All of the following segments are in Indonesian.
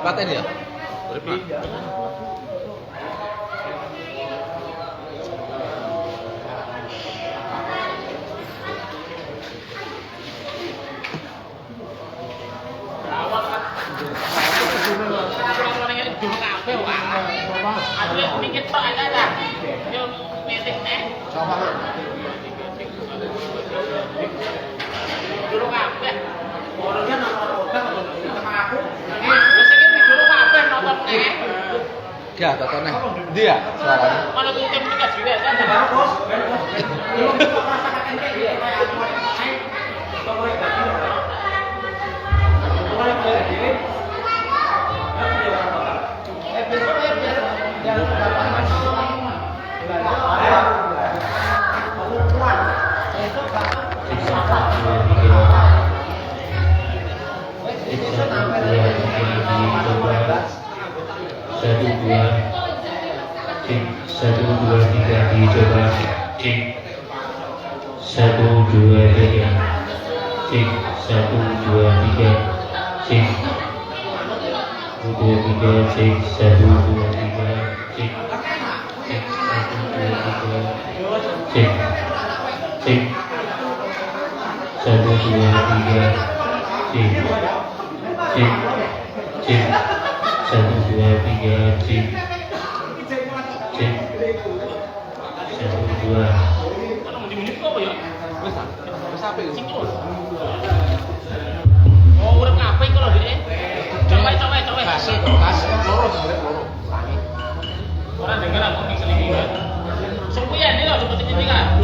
Paten ya? Urip mah. Ya, tontonnya. Dia suaranya. Mana tuh tim juga juga kan. Satu dua tiga dicoba cek 1 2 3 cek 1 2 3 cek 2 3 cek 1 2 3 cek 1 2 3 cek 1 2 3 cek 1 2 3 cek 1 2 Oh, urip kabeh iku lho, Dik. Coba. Kasih, loro. Ora denger aku iki selingkuh. Sempuyan iki lho seperti ini kan.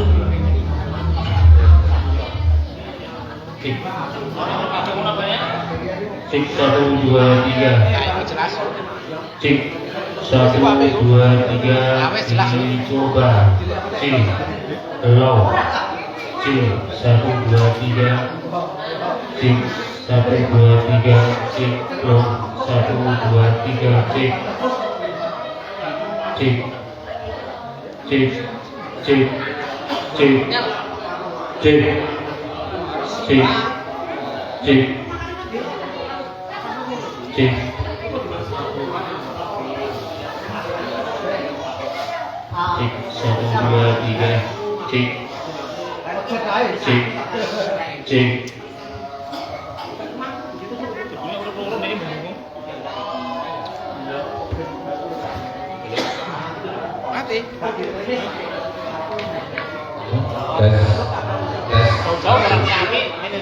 cek Orang kabeh ngono bae. cek 1 2 3 Ya, jelas. cek 1 2 3 dicoba cek low cek 1 2 3 cek 1 2 3 cek low 1 2 3 cek Mati. Jauh orang kami ini.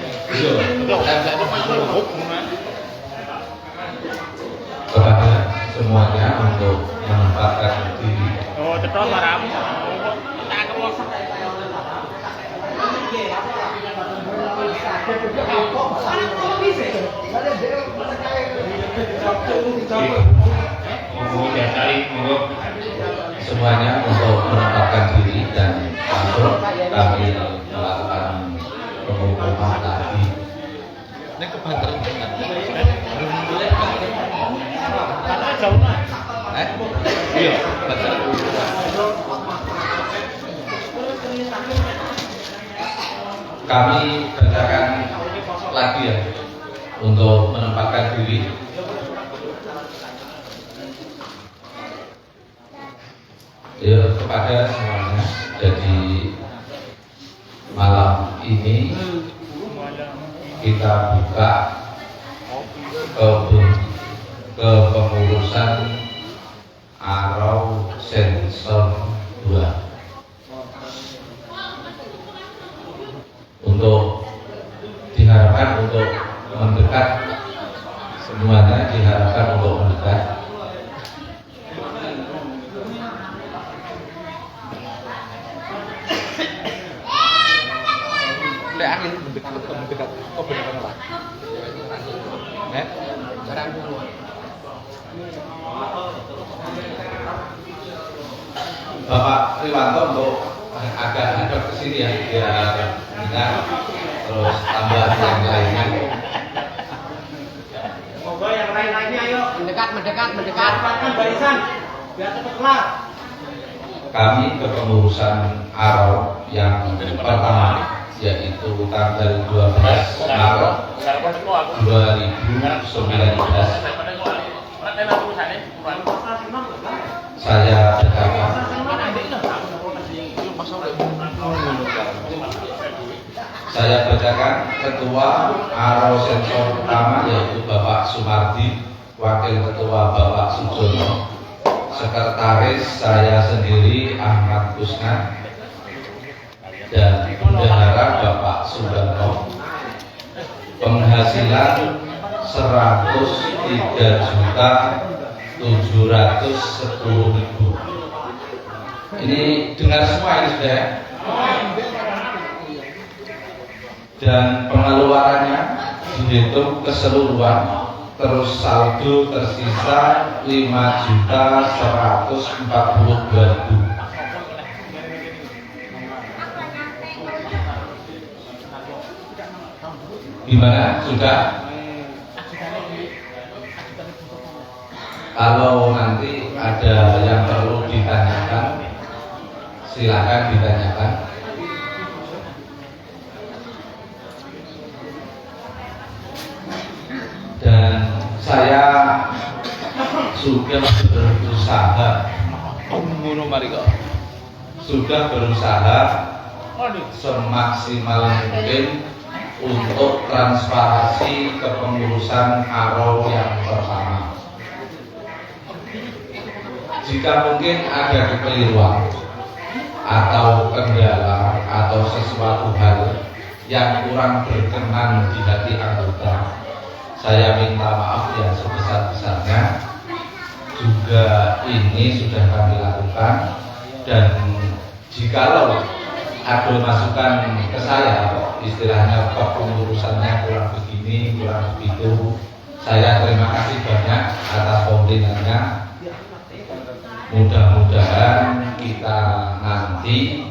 Kepada semuanya untuk menempatkan diri. Oh, tetap marah. Tak kemo. Semuanya untuk menempatkan diri dan langsung kami melakukan pengumuman tadi. Ini kebanteran dengan. Karena jauh lah. Iya, betul. Kami bacakan lagi ya untuk menempatkan diri. Ya, kepada semuanya. Jadi malam ini kita buka kepengurusan Arau Sensor 2 untuk diharapkan untuk mendekat, semuanya diharapkan untuk mendekat. Mendekat. Oh, benar Pak. Sekarang dulu. Bapak Riwanto untuk agak hadap ke sini ya, biar dengar, terus tambah yang lainnya. Monggo yang lain-lainnya ayo. Mendekat. Rapatkan barisan biar cepat kelar. Kami kepengurusan Arau yang pertama yaitu tanggal 12 Maret 2019. Saya bacakan Ketua Aro Sensor Utama yaitu Bapak Sumardi, Wakil Ketua Bapak Sujono, Sekretaris saya sendiri Ahmad Kusnan, dan Bendahara Bapak Sudarno. Penghasilan 103.710.000. Ini dengar semua ini sudah ya? Dan pengeluarannya dihitung keseluruhan, terus saldo tersisa 5.142.000. Gimana? Sudah? Kalau nanti ada yang perlu ditanyakan, silakan ditanyakan. Dan saya sudah berusaha semaksimal mungkin untuk transparansi kepengurusan Aro yang pertama. Jika mungkin ada kekeliruan atau kendala atau sesuatu hal yang kurang berkenan di hati anggota, saya minta maaf yang sebesar-besarnya. Juga ini sudah kami lakukan, dan jikalau ada masukan ke saya, istilahnya kepengurusannya kurang begini, kurang begitu, saya terima kasih banyak atas komplainannya. Mudah-mudahan kita nanti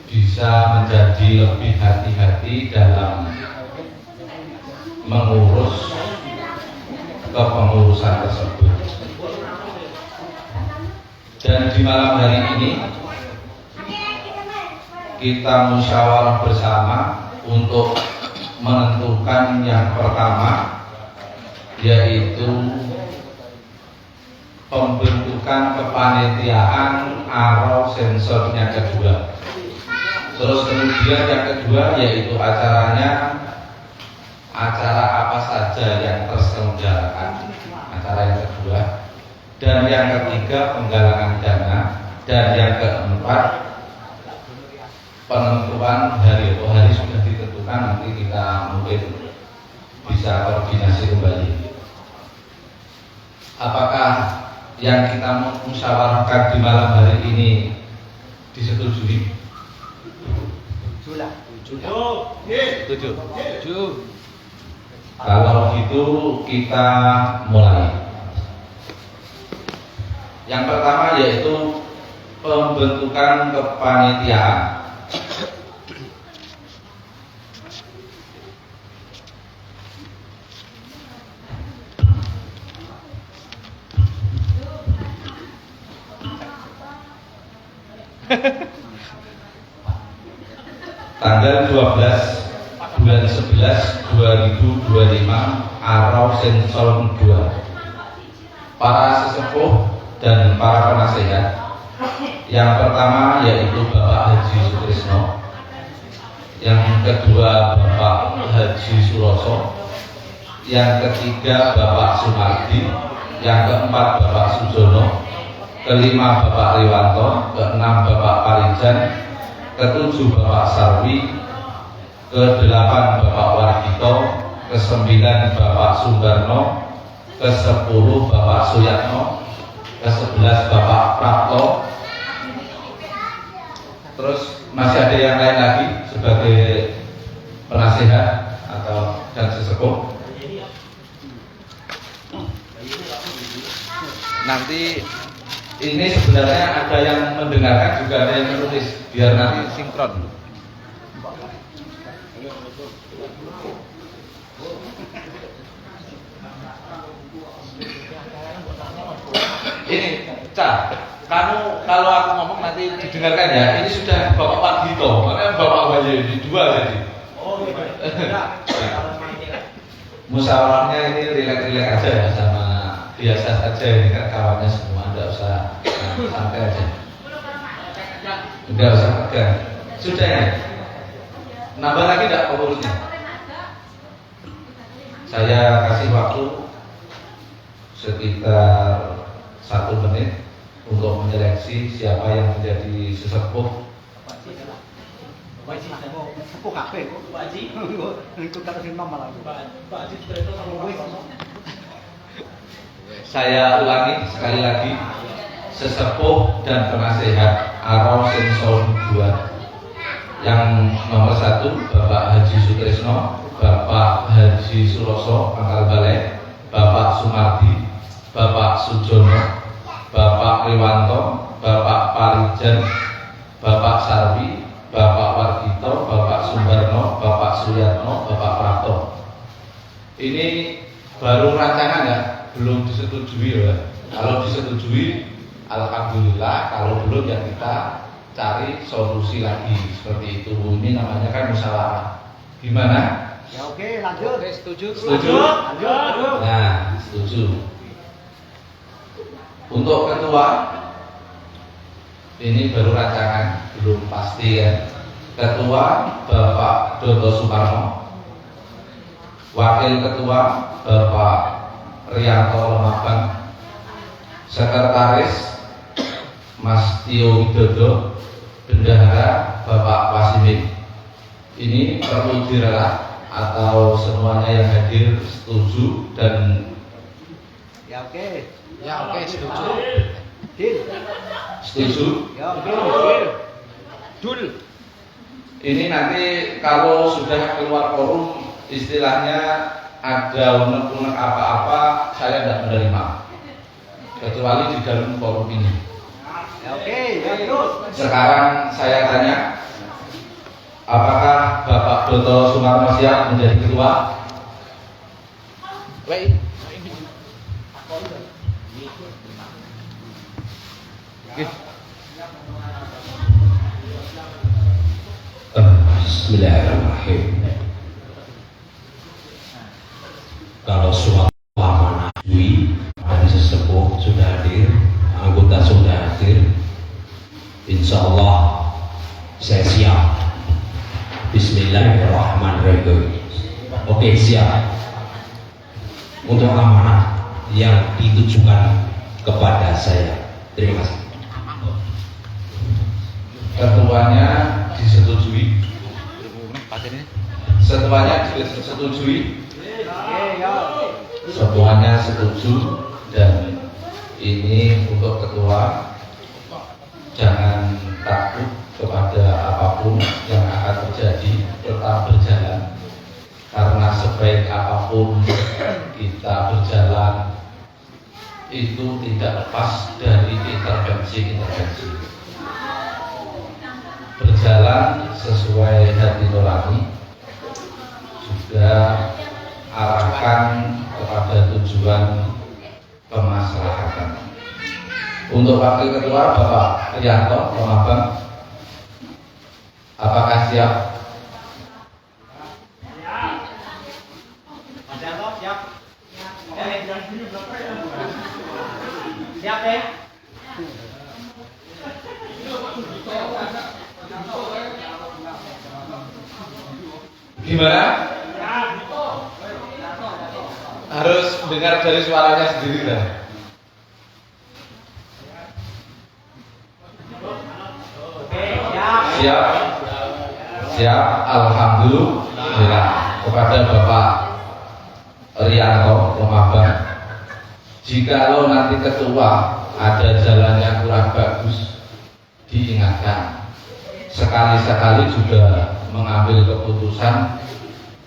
bisa menjadi lebih hati-hati dalam mengurus kepengurusan tersebut. Dan di malam hari ini kita musyawarah bersama untuk menentukan yang pertama, yaitu pembentukan kepanitiaan Aro Sensornya kedua. Terus kemudian yang kedua yaitu acaranya, acara apa saja yang terselenggarakan, acara yang kedua. Dan yang ketiga penggalangan dana, dan yang keempat penentuan hari. Hari sudah ditentukan, nanti kita mungkin bisa koordinasi kembali. Apakah yang kita musyawarahkan di malam hari ini disetujui? Setuju. Kalau gitu kita mulai. Yang pertama yaitu pembentukan kepanitiaan. Tanggal 12 bulan 11 2025 Aro Sensor 2. Para sesepuh dan para penasehat. Yang pertama yaitu Bapak Haji Sutrisno, yang kedua Bapak Haji Suroso, yang ketiga Bapak Sumardi, yang keempat Bapak Sujono, kelima Bapak Riwanto, keenam Bapak Parijan, ketujuh Bapak Sarwi, kedelapan Bapak Wardito, kesembilan Bapak Sumbarno, kesepuluh Bapak Suyatno, ke-11 Bapak Prapto. Terus masih ada yang lain lagi sebagai penasehat atau dan sesepuh. Nanti ini sebenarnya ada yang mendengarkan, juga ada yang menulis, biar nanti sinkron. Ini Ca, Kamu kalau aku ngomong nanti didengarkan ya. Ini sudah Bapak Pardito, makanya Bapak Wahyu di dua jadi. Oh, gitu. Ya. Musyawarahnya ini rileks-rileks aja ya, sama biasa saja ini kan kawannya semua, enggak usah santai aja. Enggak usah tegang. Sudah ya. Nambah lagi enggak pengurusnya? Saya kasih waktu sekitar 1 menit untuk menyeleksi siapa yang menjadi sesepuh. Pak Haji, sepuh kabeh kok. Pak Haji, engko karo sing nom malah. Pak Haji cerita sama Saya ulangi sekali lagi, sesepuh dan penasehat Arau Sensor 2. Yang nomor 1 Bapak Haji Sutrisno, Bapak Haji Suroso Pangkal Balai, Bapak Sumardi, Bapak Sujono, Bapak Riwanto, Bapak Parijan, Bapak Sarwi, Bapak Wargito, Bapak Sumbarno, Bapak Suyatno, Bapak Prapto. Ini baru rancangan ya, belum disetujui ya. Kalau disetujui, alhamdulillah. Kalau belum ya kita cari solusi lagi seperti itu. Ini namanya kan musyawarah. Gimana? Ya oke, lanjut. Oke, setuju. Setuju? Lanjut. Nah, setuju. Untuk ketua, ini baru rancangan, belum pasti ya. Ketua Bapak Dodo Suparno, Wakil Ketua Bapak Rianto Lemabang, Sekretaris Mas Tio Widodo, Bendahara Bapak Wasimin. Ini perlu direla atau semuanya yang hadir setuju dan Ya oke. Ya oke, setuju. Dil. setuju. Ya oke. Dul. Ini nanti kalau sudah keluar forum, istilahnya ada unek-unek apa-apa, saya tidak menerima, kecuali di dalam forum ini. Ya oke, ya terus. Sekarang saya tanya, apakah Bapak Dodo Sumarno siap menjadi ketua? Wei. Bismillahirrahmanirrahim. Kalau suatu amanah dari sesepuh sudah hadir, anggota sudah hadir, insya Allah saya siap. Bismillahirrahmanirrahim. Oke, siap untuk amanah yang ditujukan kepada saya. Terima kasih. Ketuanya disetujui. Setuanya disetujui. Oke, ya. Semuanya setuju dan ini untuk ketua jangan takut kepada apapun yang akan terjadi, tetap berjalan karena sebaik apapun kita berjalan itu tidak lepas dari intervensi. Berjalan sesuai hati nurani, juga arahkan kepada tujuan kemaslahatan. Untuk wakil ketua Bapak Rianto Lemabang, apakah siap? Mas Yanto, siap. Siap ya? Gimana? Harus dengar dari suaranya sendiri kan? Oke, siap. Siap. Alhamdulillah kepada Bapak Rianto Lemabang. Jikalau nanti ketua ada jalannya kurang bagus, diingatkan. Sekali-sekali juga mengambil keputusan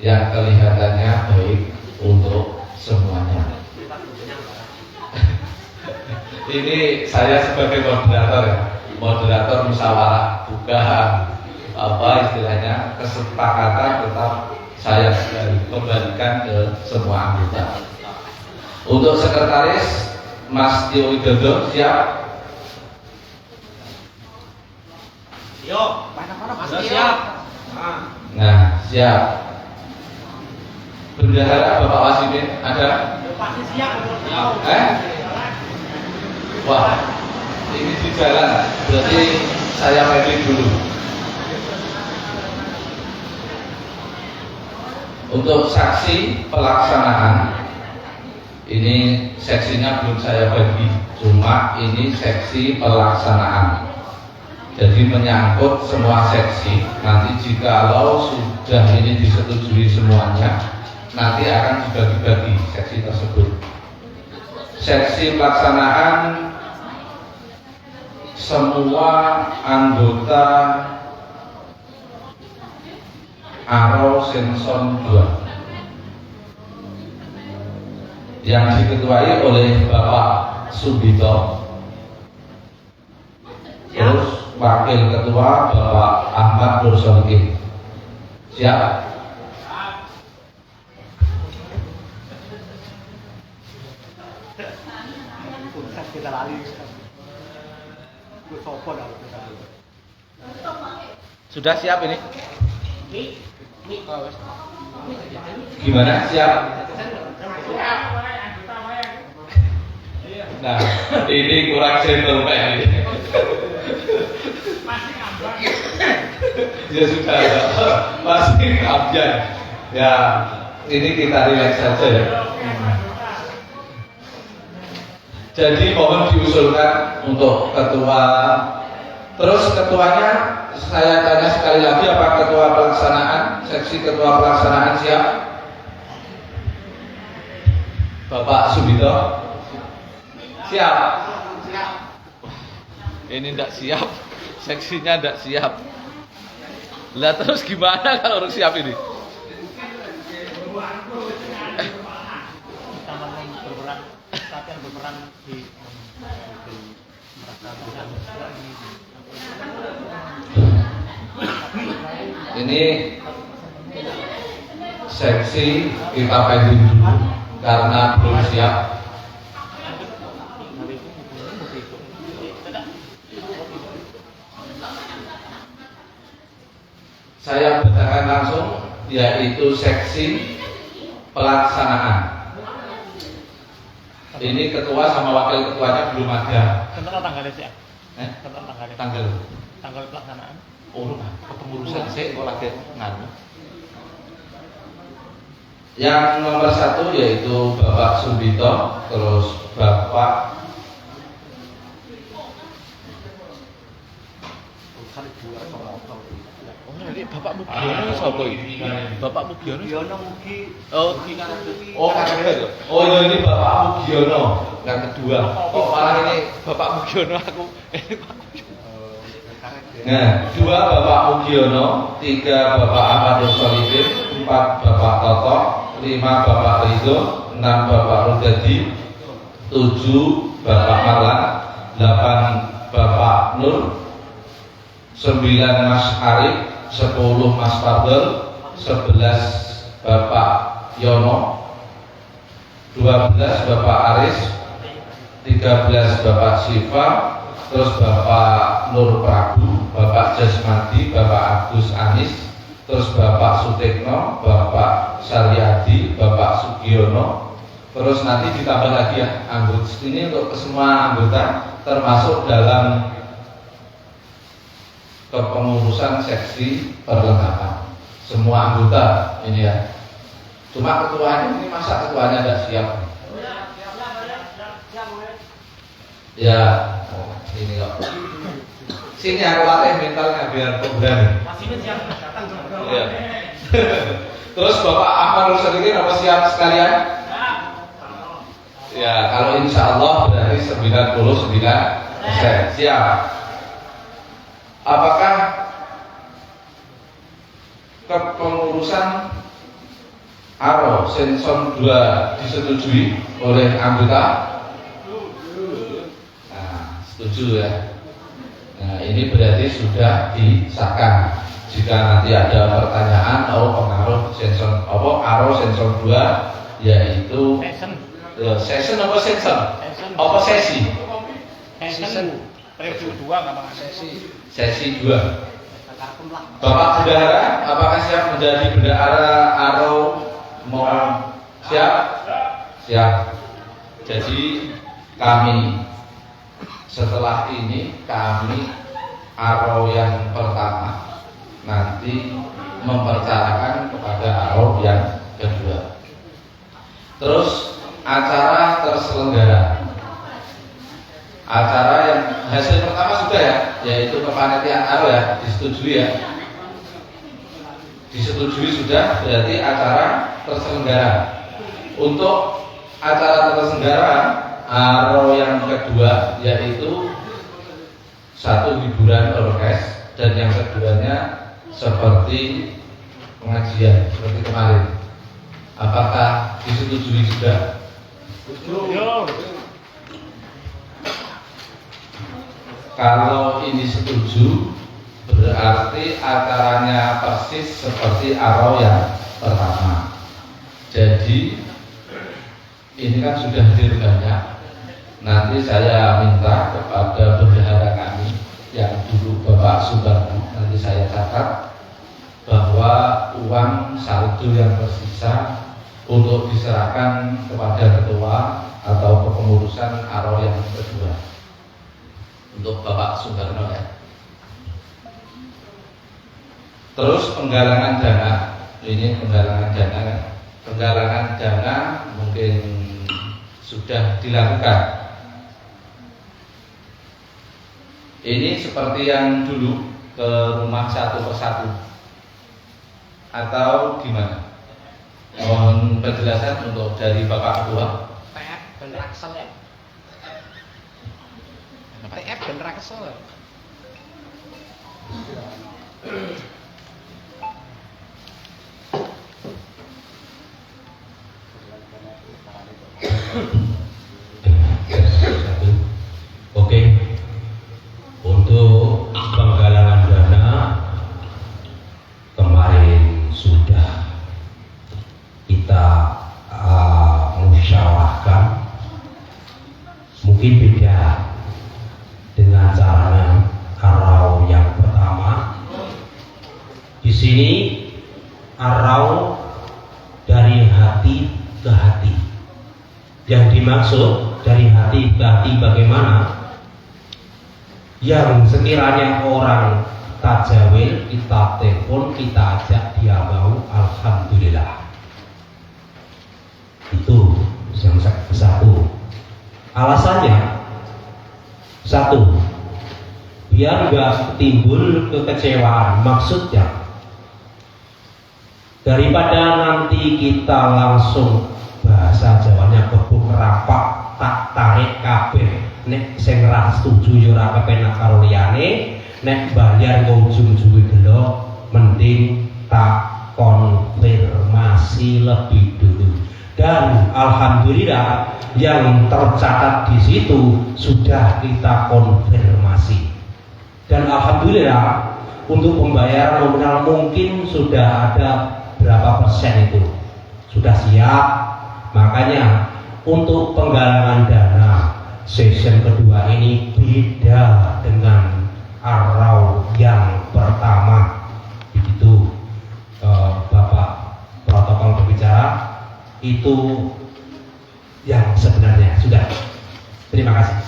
yang kelihatannya baik untuk semuanya. Ini saya sebagai moderator ya, moderator musyawarah, bukan apa istilahnya kesepakatan, tetap saya kembalikan ke semua anggota. Untuk sekretaris Mas Tio Widodo siap? Mana-mana Sudah siap. Nah, siap. Bendahara Bapak Wasimin ada? Pasti siap. Wah, ini di jalan. Berarti saya packing dulu. Untuk saksi pelaksanaan, ini seksinya belum saya bagi, cuma ini seksi pelaksanaan. Jadi menyangkut semua seksi. Nanti jikalau sudah ini disetujui semuanya, nanti akan dibagi-bagi seksi tersebut. Seksi pelaksanaan, semua anggota Aro Senson 2 yang diketuai oleh Bapak Subito, terus Wakil Ketua Bapak Ahmad Nursoliki. Siap? Kita lari. Gue sopo dah. Sudah siap ini? Gimana? Siap? Nah, ini kurang gentleman ini. Ya sudah, masih abjad. Ya, ini kita relax saja ya. Jadi mohon diusulkan untuk ketua. Terus ketuanya saya tanya sekali lagi, apa ketua pelaksanaan? Seksi ketua pelaksanaan siap? Bapak Subito? Siap? Siap. Ini tidak siap, seksinya tidak siap. Lah terus gimana kalau harus siap ini? Berperan di Ini seksi kita pending dulu karena belum siap. Saya bacakan langsung, yaitu seksi pelaksanaan. Ini ketua sama wakil ketuanya belum ada. tentang tanggalnya sih. Tentang tanggalnya. Tanggal pelaksanaan. Oh, kepengurusan sih kok lagi nganu. Yang nomor 1 yaitu Bapak Subito, terus Bapak Bapak Mugiono sapa iki? Bapak Mugiono. Mugi. Oh ini Bapak Mugiono yang kedua. Kok malah ini Bapak Mugiono aku. Nah, 2 Bapak Mugiono, 3 Bapak Ahmad Nursolidin, 4 Bapak Toto, 5 Bapak Rizo, 6 Bapak Rudadi, 7 Bapak Marlan, 8 Bapak Nur, 9 Mas Arif, 10 Mas Fadl, 11 Bapak Yono, 12 Bapak Aris, 13 Bapak Siva, terus Bapak Nur Prabu, Bapak Jasmadi, Bapak Agus Anis, terus Bapak Sutekno, Bapak Saryadi, Bapak Sugiono, terus nanti ditambah lagi ya anggota. Ini untuk semua anggota termasuk dalam kepengurusan seksi perlengkapan. Semua anggota ini ya. Cuma ketuanya ini masa ketuanya tidak siap? Ya, ini kok. Sini aku latih mentalnya biar program. Masih siap datang juga. Ya. Terus Bapak Ahmad Nursolidin apa siap sekalian? Ya, kalau insya Allah berarti 99% siap. Apakah kepengurusan Aro Senson 2 disetujui oleh anggota? Nah, setuju ya. Nah, ini berarti sudah disahkan. Jika nanti ada pertanyaan pengaruh Senson Aro Senson 2 yaitu session apa senson? Apa sesi? Season periode 2 enggak Pak? Sesi 2. Bapak Bendahara, apakah siap menjadi bendahara Arau? Mau siap? Siap. Jadi kami setelah ini Arau yang pertama nanti mempercayakan kepada Arau yang kedua. Terus acara terselenggara. Acara yang hasil pertama sudah ya, yaitu kepanitiaan Arau ya, disetujui ya. Disetujui sudah, berarti acara terselenggara. Untuk acara terselenggara Arau yang kedua yaitu satu hiburan orkes dan yang keduanya seperti pengajian seperti kemarin. Apakah disetujui juga? Kalau ini setuju, berarti acaranya persis seperti Arau yang pertama. Jadi ini kan sudah hadir banyak. Nanti saya minta kepada bendahara kami yang dulu Bapak Subarno, nanti saya catat bahwa uang saldo yang tersisa untuk diserahkan kepada ketua atau kepengurusan Arau yang kedua. Untuk Bapak Subarno ya. Terus penggalangan dana, ini penggalangan dana kan? Penggalangan dana mungkin sudah dilakukan. Ini seperti yang dulu ke rumah satu persatu atau gimana? Mohon penjelasan untuk dari Bapak Ketua. TF bener kesel ya. TF bener kesel. Oke. Untuk penggalangan dana kemarin sudah kita musyawarahkan. Mungkin beda dengan caranya Arau yang pertama. Di sini Arau dari hati ke hati. Yang dimaksud dari hati ke hati bagaimana? Yang sekiranya orang tajawil kita telepon, kita ajak, dia mau, alhamdulillah. Itu yang satu. Alasannya satu, biar nggak timbul kekecewaan. Maksudnya daripada nanti kita langsung bahasa Jawanya kebuk rapak tak tarik kabeh, nek sing ra setuju yo ora kepenak karo liyane, nek bayar ngujung-ujungi gelo, mending tak konfirmasi lebih dulu. Dan alhamdulillah yang tercatat di situ sudah kita konfirmasi. Dan alhamdulillah untuk pembayaran nominal mungkin sudah ada berapa persen itu sudah siap. Makanya untuk penggalangan dana season kedua ini beda dengan Arau yang pertama. Begitu Bapak protokol berbicara, itu yang sebenarnya sudah. Terima kasih.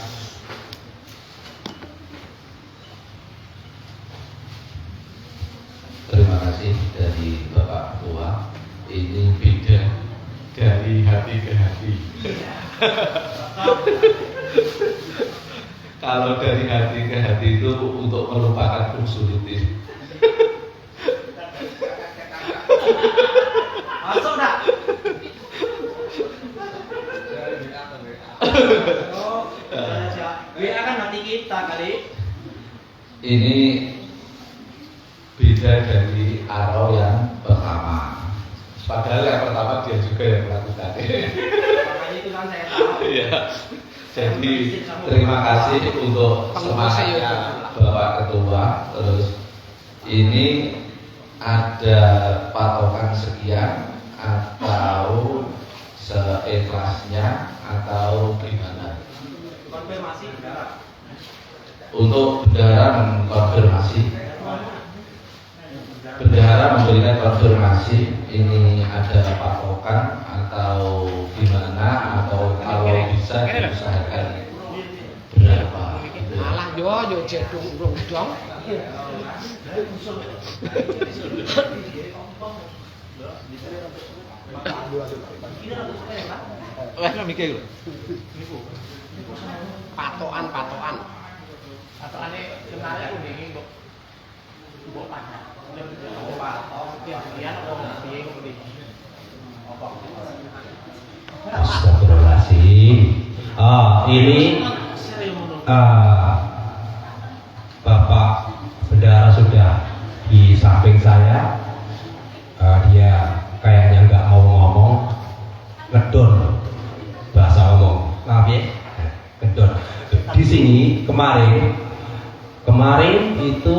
Terima kasih dari Bapak Ketua. Ini beda dari hati ke hati. Kalau dari hati ke hati itu untuk melupakan konsultif. Masuk dah. WA kan nanti kita kali. Ini beda dari Arau yang pertama. Padahal yang pertama dia juga yang melakukan. Makanya itu kan saya tahu. Iya. Jadi terima kasih untuk semangatnya Bapak Ketua. Terus ini ada patokan sekian atau seikhlasnya atau gimana? Konfirmasi bendara. Untuk bendara mengkonfirmasi. bendahara memberikan konfirmasi ini ada patokan atau gimana, atau kalau bisa diusahakan berapa. Alah yo jedung dong. Patokan. Patokane kemarin aku iki mbok patok. Mbok patok kemudian apa piye kemudian. Astagfirullahaladzim. Ini Bapak Bendahara sudah di samping saya. Dia kayaknya nggak mau ngomong, ngedon bahasa ngomong. Maaf ya, ngedon. Di sini kemarin itu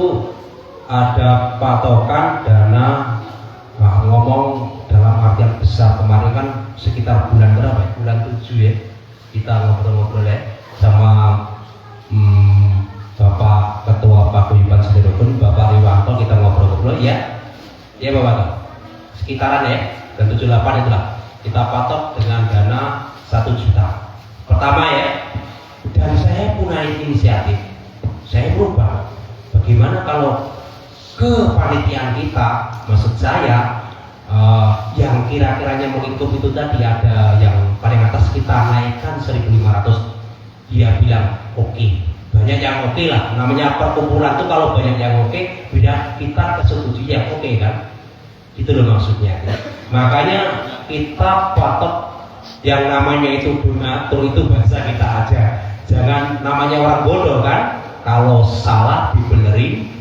ada patokan dana, ngomong dalam artian besar. Kemarin kan sekitar bulan berapa ya? Bulan 7 ya, kita ngobrol-ngobrol ya sama Bapak Ketua Paguyuban Sendirian, Bapak Riwanto, kita ngobrol-ngobrol ya Bapak Toh, sekitaran ya, dan 78 itulah kita patok dengan dana 1 juta pertama ya. Dan saya punya inisiatif, saya berubah, bagaimana kalau kepanitiaan kita, maksud saya yang kira-kiranya mengikuti itu tadi, ada yang paling atas kita naikkan 1.500. Dia bilang oke. Banyak yang oke lah, namanya perkumpulan tuh kalau banyak yang oke, beda kita kesetujuan oke kan, itu loh maksudnya. Makanya kita patok yang namanya itu donatur, itu bahasa kita aja, jangan namanya orang bodoh kan. Kalau salah dibenerin,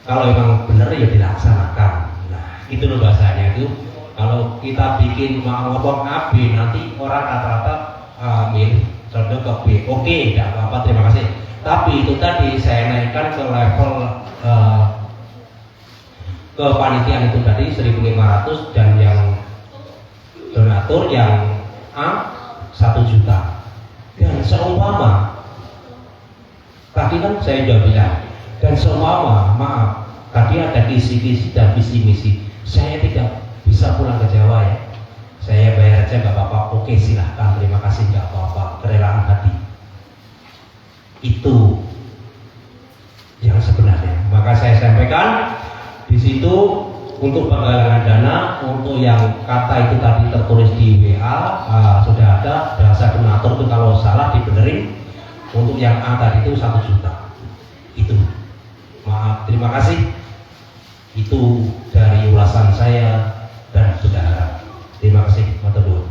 kalau emang bener ya dilaksanakan. Nah itu loh bahasanya itu. Kalau kita bikin mau ngomong AB, nanti orang rata-rata amin contoh ke B, oke, tidak apa-apa, terima kasih. Tapi itu tadi saya naikkan ke level kepanitiaan itu tadi 1.500, dan yang donatur yang A 1 juta. Dan seumpama tadi kan saya sudah bilang, dan seumpama maaf tadi ada kisi-kisi dan visi-misi, saya tidak bisa pulang ke Jawa ya, saya bayar aja nggak apa-apa. Oke silahkan, terima kasih, nggak apa-apa, kerelaan hati. Itu yang sebenarnya. Maka saya sampaikan di situ untuk penggalangan dana, untuk yang kata itu tadi tertulis di WA sudah ada bahasa donatur itu kalau salah dibenerin. Untuk yang A tadi itu 1 juta. Itu. Maaf, terima kasih. Itu dari ulasan saya dan bendahara. Terima kasih, matur nuwun.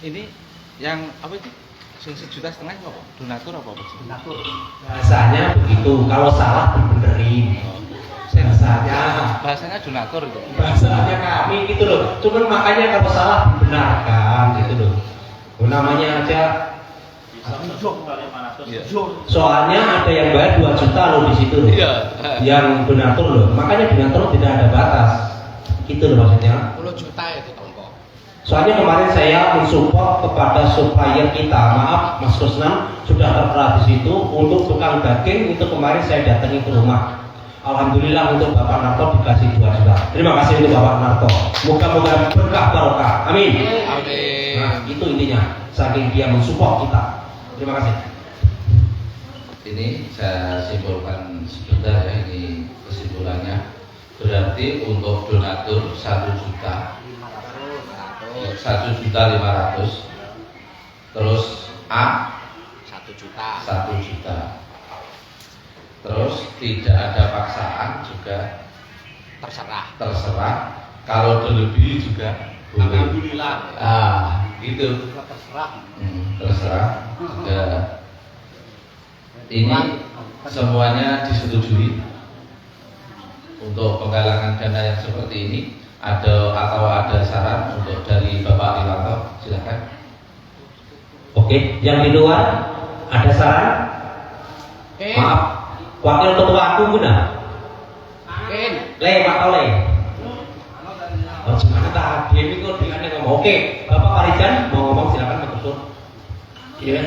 Ini yang apa itu? 1,5 juta apa? Donatur apa? Donatur. Bahasanya begitu, kalau salah dibenerin. Bahasanya donatur itu. Bahasanya kami gitu loh. Cuman makanya kalau salah dibenarkan gitu loh. Namanya aja. Soalnya ada yang bayar 2 juta loh di situ loh. Iya. Yang donatur loh. Makanya donatur tidak ada batas. Itu loh maksudnya. 10 juta itu tongko. Soalnya kemarin saya mensupport kepada supplier kita. Maaf Mas Kusnan sudah tertera di situ untuk tukang daging itu. Kemarin saya datangi ke rumah. Alhamdulillah untuk Bapak Narto dikasih 2 juta. Terima kasih untuk Bapak Narto. Moga-moga berkah barokah. Amin. Amin. Nah, itu intinya. Saking dia mensupport kita. Terima kasih. Ini saya simpulkan sebentar ya, ini kesimpulannya. Berarti untuk donatur 1 juta, 1.500.000. Terus A 1 juta. 1 juta. Terus tidak ada paksaan juga, terserah. Kalau berlebih juga boleh. Alhamdulillah. Gitu. Terserah. Terserah. Juga. Ini semuanya disetujui untuk penggalangan dana yang seperti ini. Ada saran untuk dari Bapak Riwanto, silakan. Oke, yang di luar ada saran? Maaf, wakil ketua aku guna. Le, Pak Ole. Oh, gimana tak? Dia ini kok dia ngomong. Oke, Bapak Parijan mau ngomong silakan betul. Iya,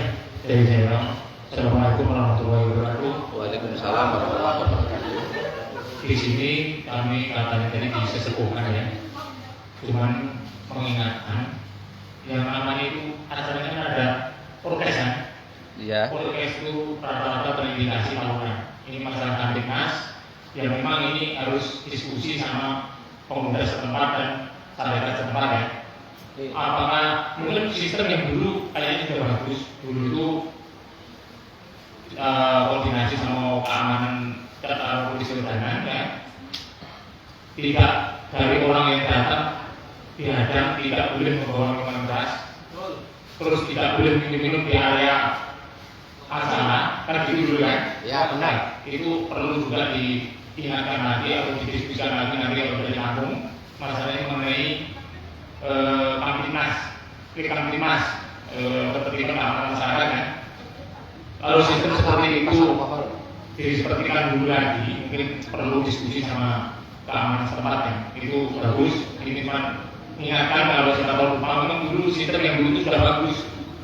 dari saya. Assalamualaikum warahmatullahi wabarakatuh. Waalaikumsalam warahmatullahi wabarakatuh. di sini kami katanya tadi disesepuhkan ya, cuman mengingatkan yang namanya itu acaranya kan ada prokes kan. Iya. Prokes itu rata-rata terindikasi tawuran. Ini masalah Kamtibnas yang memang ini harus diskusi sama pemuda setempat dan masyarakat setempat ya. Apakah mungkin sistem yang dulu kayaknya sudah bagus, dulu itu koordinasi sama keamanan polisi udara ya, tidak dari orang yang datang dihadang, tidak boleh membawa minuman keras, terus tidak boleh minum di area acara, kan gitu dulu kan? Ya benar. Itu perlu juga diingatkan lagi atau didiskusikan lagi nanti kalau dari kampung masalahnya mengenai Kamtibnas, ketertiban keamanan masyarakat kan. Kalau sistem seperti itu disepertikan dulu lagi, mungkin perlu diskusi sama keamanan setempat ya. Itu bagus. Ini cuma ingatkan kalau kita tahu memang dulu sistem yang dulu itu sudah bagus.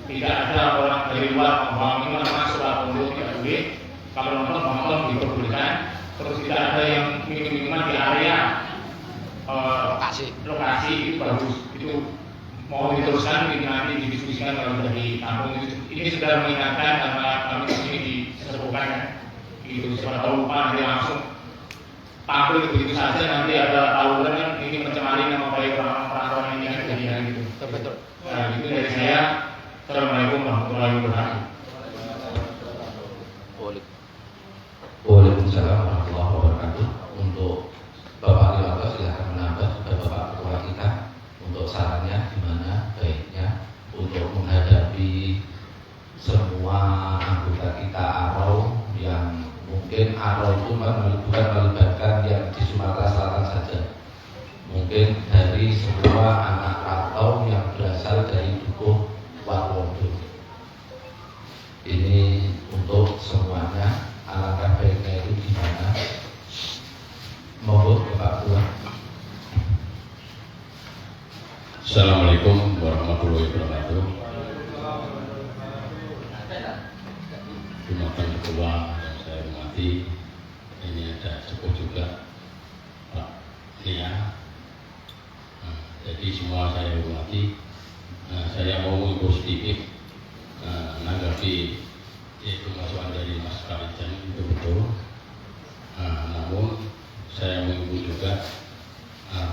Tidak ada orang dari luar membawa minuman masuk atau tidak boleh. Kalau nonton diperbolehkan. Terus tidak ada yang minum-minuman di area lokasi itu bagus. Itu mau diteruskan ini nanti didiskusikan kalau dari kampung itu. Ini sudah mengingatkan karena kami di sini diserukan kan. Gitu, siapa tahu lupa nanti langsung tampil begitu saja, nanti ada tawuran kan, ini mencemari nama baik orang-orang ini kan jadinya gitu. Betul. Nah, itu dari saya. Assalamualaikum warahmatullahi wabarakatuh. Waalaikumsalam warahmatullahi wabarakatuh. Untuk Bapak Diwakil silahkan menambah kepada Bapak Ketua kita untuk sarannya gimana baiknya untuk menghadapi semua anggota kita ARO yang mungkin ARO itu bukan melibatkan yang di Sumatera Selatan saja, mungkin dari semua anak rantau yang berasal dari Dukuh Waruwodo. Ini untuk semuanya, alangkah baiknya itu gimana? Monggo Bapak Ketua. Assalamualaikum warahmatullahi wabarakatuh. Terima kasih Ketua yang saya hormati. Ini ada sepuh juga Pak Nia. Jadi semua saya hormati. Saya mau mengikut sedikit menanggapi itu masukan dari Mas Karijan itu betul. Namun saya mengikut juga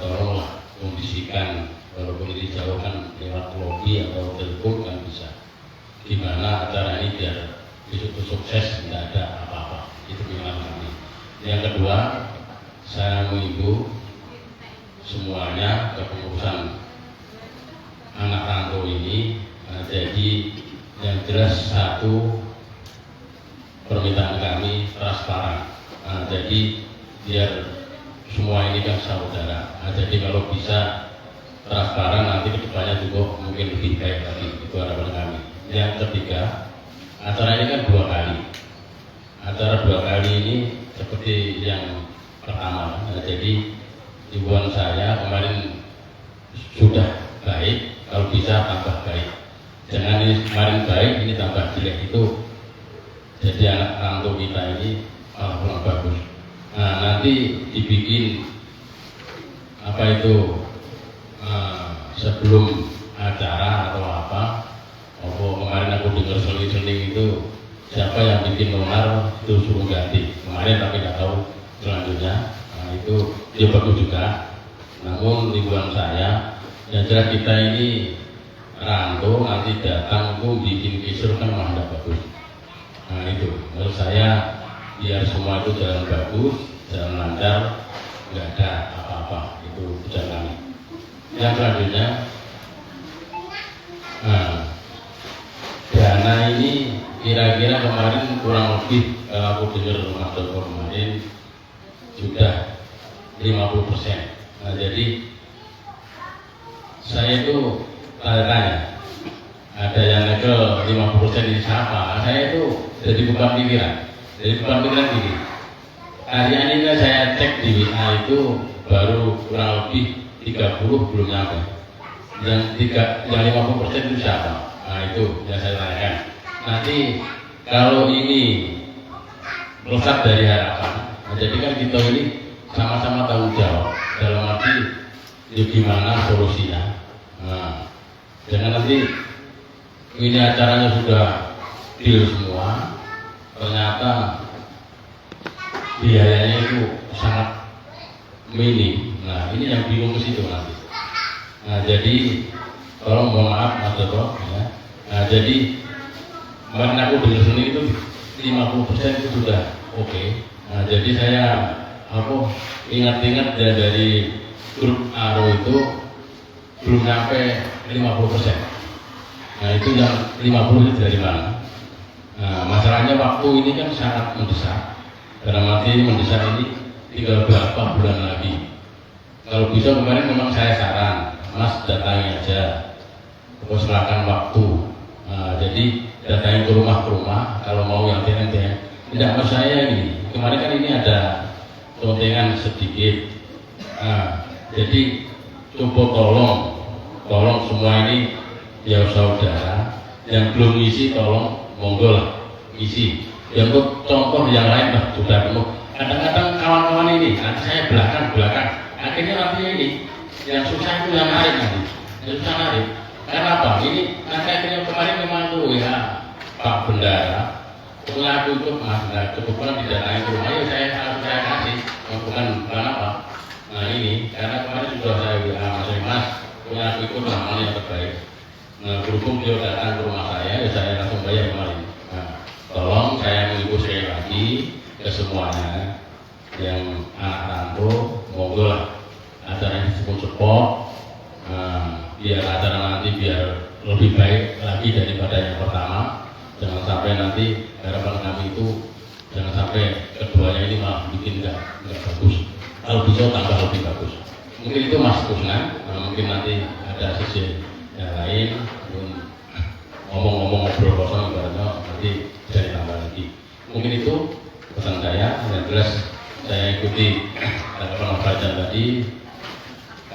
tolonglah kondisikan, walaupun ini jauh kan lewat lobby atau telepon kan bisa. Gimana acara ini biar besok sukses, tidak ada apa-apa. Itu pilihan kami. Yang kedua, saya menghimbau semuanya kepengurusan anak rantau ini. Jadi yang jelas satu, permintaan kami transparan. Jadi biar semua ini kan saudara. Jadi kalau bisa transparan, nanti kedepannya juga mungkin lebih baik lagi. Itu harapan kami. Yang ketiga, acara ini kan 2 kali. Acara 2 kali ini seperti yang pertama. Jadi himbauan saya kemarin sudah baik, kalau bisa tambah baik. Jangan ini kemarin baik, ini tambah jelek itu. Jadi anak rantau kita ini malah kurang bagus. Nah, nanti dibikin apa itu sebelum acara atau apa. Kemarin aku dengar seling-seling itu siapa yang bikin nonar itu suruh ganti kemarin, tapi nggak tahu selanjutnya. Nah, itu dia bagus juga. Namun himbauan saya, yang jelas kita ini rantau nanti datang itu bikin kisruh kan malah nggak bagus. Nah itu menurut saya, biar semua itu jalan bagus, jalan lancar, nggak ada apa-apa. Itu tujuan kami. Yang selanjutnya, dana ini kira-kira kemarin kurang lebih, kalau aku dengar Mas Doko kemarin sudah 50%. Nah, jadi saya itu tanya, ada yang legal 50% ini siapa? Saya itu jadi bukan pikiran. Jadi bukan pikiran gini. Hari ini saya cek di WA itu baru kurang lebih 30 belum nyampe. Yang 50% itu siapa? Nah itu yang saya tanyakan. Nanti kalau ini melesat dari harapan, nah, jadi kan kita ini sama-sama tanggung jawab dalam arti ya gimana solusinya. Nah, jangan nanti ini acaranya sudah deal semua, ternyata biayanya itu sangat minim. Nah, ini yang bingung ke situ nanti. Nah, jadi tolong mohon maaf Mas Toto ya. Nah, jadi kemarin aku dengar sendiri itu 50% itu sudah oke. Nah, jadi saya ingat-ingat dari grup Aro itu belum sampai 50%. Nah, itu yang 50 itu dari mana? Nah, masalahnya waktu ini kan sangat mendesak. Dalam arti mendesak ini tinggal berapa bulan lagi. Kalau bisa kemarin memang saya saran, Mas datangi aja, terus silakan waktu. Nah, jadi datangi ke rumah, kalau mau yang TNT. Tidak, mas saya ini kemarin kan ini ada kontengan sedikit. Nah, jadi coba tolong semua ini ya saudara yang belum isi tolong monggo lah isi. Yang untuk contoh yang lain lah sudah penuh. Kadang-kadang kawan-kawan ini, nanti saya belakang, akhirnya nanti ini yang susah itu yang narik nanti, yang susah narik. Karena apa? Ini nanti akhirnya kemarin memang itu ya Pak Bendara, punya aku itu Mas, nah, kebetulan didatangi ke rumah, ya saya kasih, bukan apa. Nah ini karena kemarin sudah saya bilang Mas, punya aku itu namanya yang terbaik. Nah berhubung dia datang ke rumah saya, ya saya langsung bayar kemarin. Nah, tolong saya mengimbau sekali lagi ke semuanya yang anak rantau, monggo lah acaranya disebut support, biar acara nanti biar lebih baik lagi daripada yang pertama. Jangan sampai nanti harapan kami itu jangan sampai keduanya ini malah bikin nggak bagus. Kalau bisa tambah lebih bagus. Mungkin itu Mas Kusna, mungkin nanti ada sisi yang lain, ngomong-ngomong ngobrol kosong ibaratnya nanti bisa ditambah lagi. Mungkin itu pesan saya. Yang jelas saya ikuti tanggapan Mas Fajar tadi.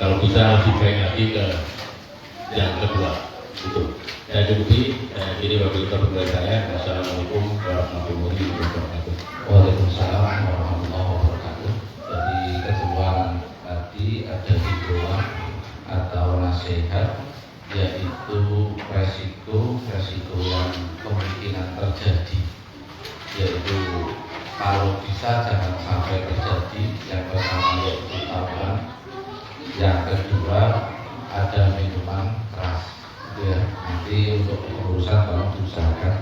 Kalau bisa lebih baik lagi ke yang kedua itu. Saya cukupi. Jadi wakil ketua saya. Wassalamualaikum warahmatullahi wabarakatuh. Waalaikumsalam warahmatullahi wabarakatuh. Jadi kesimpulan tadi ada himbauan atau nasihat, yaitu resiko yang kemungkinan terjadi, yaitu kalau bisa jangan sampai terjadi. Yang pertama yaitu tawuran, yang kedua ada minuman keras, ya nanti untuk urusan tolong diusahakan.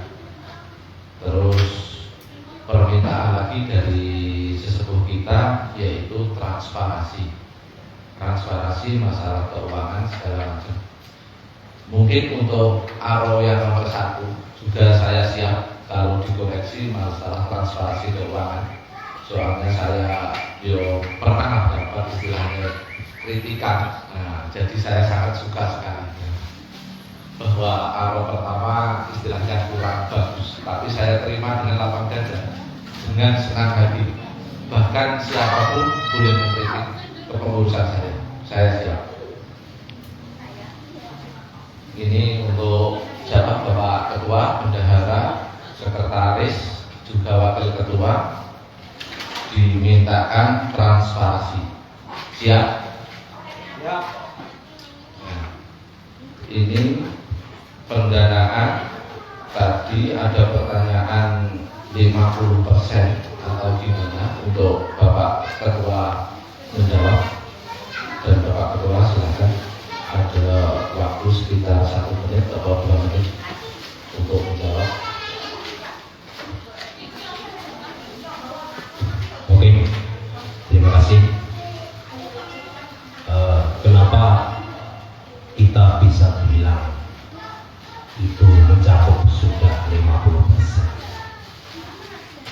Terus permintaan lagi dari sesepuh kita yaitu transparansi masalah keuangan segala macam. Mungkin untuk Aro yang nomor 1 juga saya siap kalau dikoreksi masalah transparansi keuangan. Soalnya saya pernah dapat istilahnya kritikan. Nah, jadi saya sangat suka sekali bahwa Aro pertama istilahnya kurang bagus, tapi saya terima dengan lapang dada, dengan senang hati. Bahkan siapapun boleh mengkritik kepengurusan saya siap. Ini untuk siapa? Bapak Ketua, Bendahara, Sekretaris, juga Wakil Ketua dimintakan transparansi. Siap? Ya. Nah, ini pendanaan tadi ada pertanyaan 50% atau gimana untuk Bapak Ketua menjawab, dan Bapak Ketua silakan, ada waktu sekitar 1 menit atau 2 menit untuk menjawab. Oke, terima kasih. Kenapa kita bisa bilang itu mencakup sudah 50%?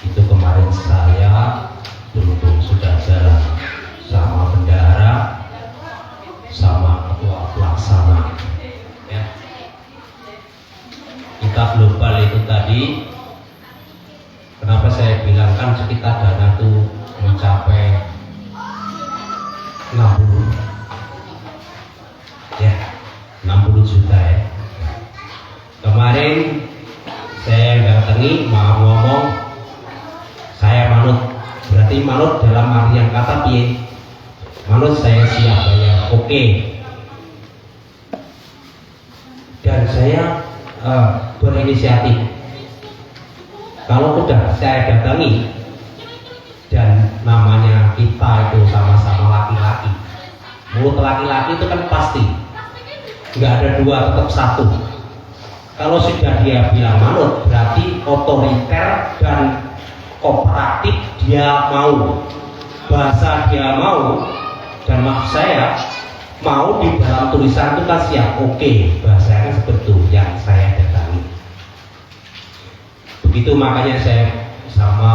Itu kemarin saya berhubung sudah jalan sama bendahara, sama ketua pelaksana, ya. Kita global itu tadi, kenapa saya bilang kan sekitar dana itu mencapai 60 juta ya. Kemarin saya datangi mau ngomong, saya manut, berarti mau manut dalam artian kata piye? Manut saya siap bayar, oke. Dan saya berinisiatif. Kalau sudah saya datangi dan namanya kita itu sama-sama laki-laki, mulut laki-laki itu kan pasti nggak ada dua, tetap satu. Kalau sudah dia bilang manut, berarti otoriter dan kooperatif dia mau, bahasa dia mau, dan maksud saya mau di dalam tulisan itu kan siap, oke, bahasanya seperti itu yang saya datangi. Begitu makanya saya sama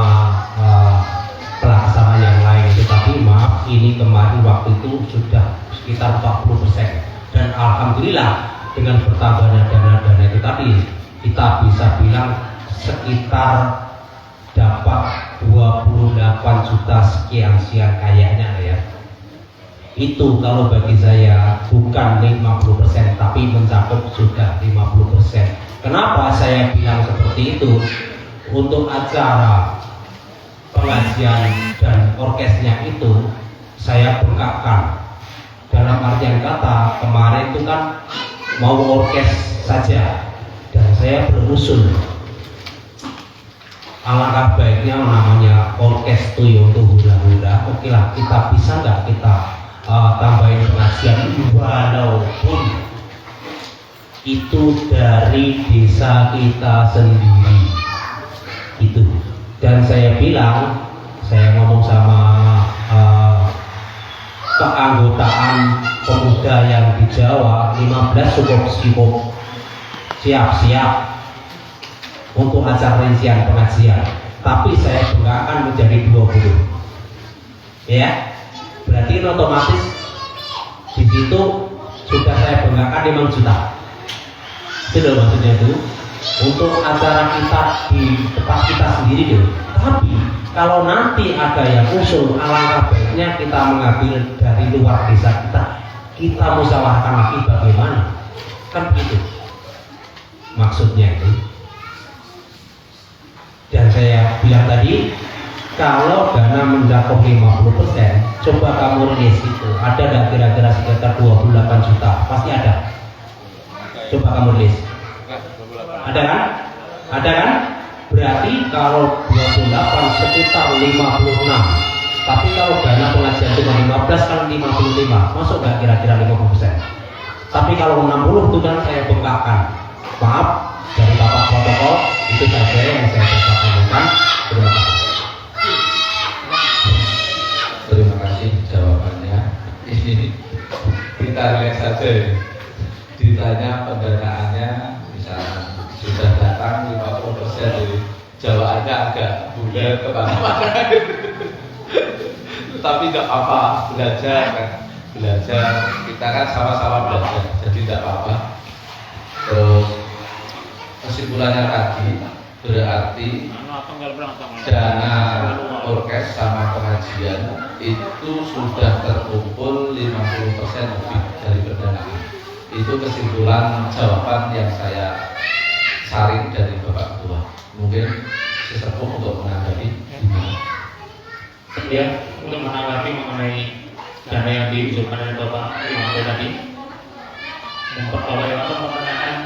pelaksana yang lain itu, tapi maaf ini kemarin waktu itu sudah sekitar 40%, dan alhamdulillah dengan bertambahnya dana-dana itu tadi kita bisa bilang sekitar dapat 28 juta sekian kayaknya ya. Itu kalau bagi saya bukan 50% tapi mencakup sudah 50%. Kenapa saya bilang seperti itu? Untuk acara pengajian dan orkesnya itu saya bengkakkan. Dalam artian kata kemarin itu kan mau orkes saja, dan saya berusul alangkah baiknya namanya orkes tuyul tuh hura-hura, oke lah kita bisa nggak kita tambahin pengajian walaupun itu dari desa kita sendiri itu. Dan saya bilang, saya ngomong sama keanggotaan pemuda yang di Jawa 15 cukup siap untuk acara rincian pengajian, tapi saya bengkakkan menjadi 20 ya, berarti otomatis di situ sudah saya bengkakkan 5 juta. Itu loh maksudnya itu untuk acara kita di tempat kita sendiri loh. Tapi kalau nanti ada yang usul, alangkah baiknya kita mengambil dari luar desa kita musyawarahkan lagi bagaimana, kan begitu maksudnya itu. Dan saya bilang tadi, kalau dana mencakup 50%, coba kamu rilis itu, ada nggak kira-kira sekitar 28 juta? Pasti ada. Coba kamu rilis. Ada kan? Ada kan? Berarti kalau 28 sekitar 56. Tapi kalau dana pengajian cuma 15 kan 55. Masuk nggak kira-kira 50%? Tapi kalau 60 itu kan saya bengkakkan. Maaf dari Bapak protokol, itu saja yang saya dapat sampaikan. Terima kasih. Terima kasih jawabannya. Ini kita lihat saja ya. Ditanya pendanaannya misalnya sudah datang 50%, jadi jawabannya agak bulat kemana-mana. Tapi tidak apa, belajar kan, belajar. Kita kan sama-sama belajar, jadi tidak apa-apa. Terus kesimpulannya tadi berarti dana orkes sama pengajian itu sudah terkumpul 50% lebih dari pendanaan. Itu kesimpulan jawaban yang saya saring dari Bapak Ketua. Mungkin sesepuh untuk menanggapi gimana? Ya, untuk menanggapi mengenai dana yang diusulkan oleh Bapak Iwanto tadi, yang pertama itu menanyakan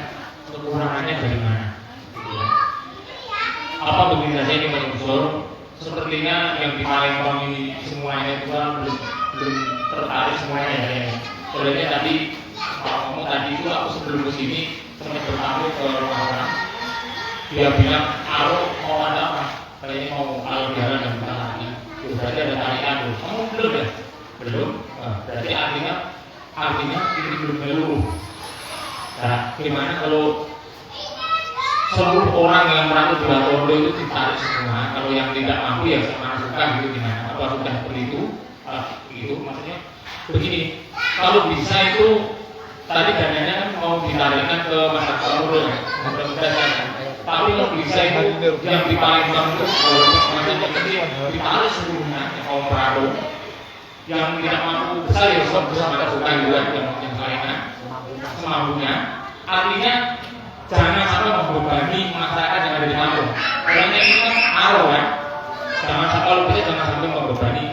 kekurangannya dari mana. Apa begini saja ini mengusul? Sepertinya yang di Palembang ini semuanya itu kan belum tertarik semuanya ya. Soalnya tadi ngomong tadi itu aku sebelum kesini sempat bertamu ke rumah orang. Dia bilang, "Aro mau ada apa? Kayaknya mau alur jalan dan bukan lagi." Berarti ada tarikan dulu. Kamu belum ya? Belum. Berarti artinya ini belum menyeluruh. Nah, gimana kalau seluruh orang yang merantau di Batondo itu ditarik semua? Kalau yang tidak mampu ya sama suka gitu gimana? Apa sudah seperti itu? Gitu maksudnya begini. Kalau bisa itu tadi dananya kan mau ditarikkan ke masyarakat rural ya, mudah-mudahan. Tapi kalau bisa itu yang di Palembang itu maksudnya kecil ditarik seluruhnya kaum perahu. Yang tidak mampu besar ya sama suka juga yang lainnya semampunya. Artinya jangan sampai membebani masyarakat yang ada di kampung. Karena ini kan aro kan, kalau bisa jangan sampai membebani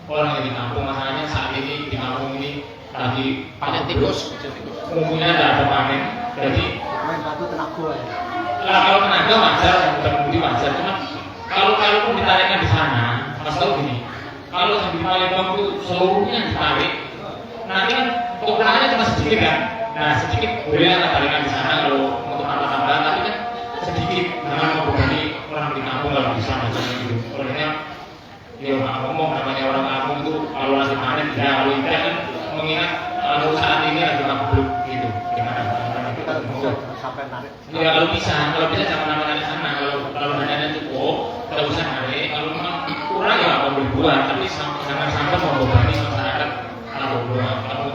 orang yang di kampung. Masalahnya saat ini di kampung ini lagi Panen tikus. umumnya tidak ada panen, jadi Main batu tenaga ya. kalau tenaga wajar, mudah-mudahan wajar. Cuma kalaupun ditarikkan di sana, mas tahu gini, kalau di Palembang itu seluruhnya ditarik, nanti kan kekurangannya cuma sedikit kan. Nah sedikit boleh lah tarikan di sana kalau untuk tambah-tambahan, tapi kan sedikit jangan membebani orang di kampung kalau bisa macam itu. Olehnya ya nggak ngomong namanya orang kampung itu kalau lagi panen ya, kalau tidak kan mengingat kalau saat ini lagi makhluk gitu. Gimana? Kita bisa sampai narik. Ya kalau bisa jangan nama-nama di sana. Kalau dananya cukup, tidak usah narik. Kalau memang kurang ya nggak boleh buat, tapi jangan sampai membebani masyarakat kalau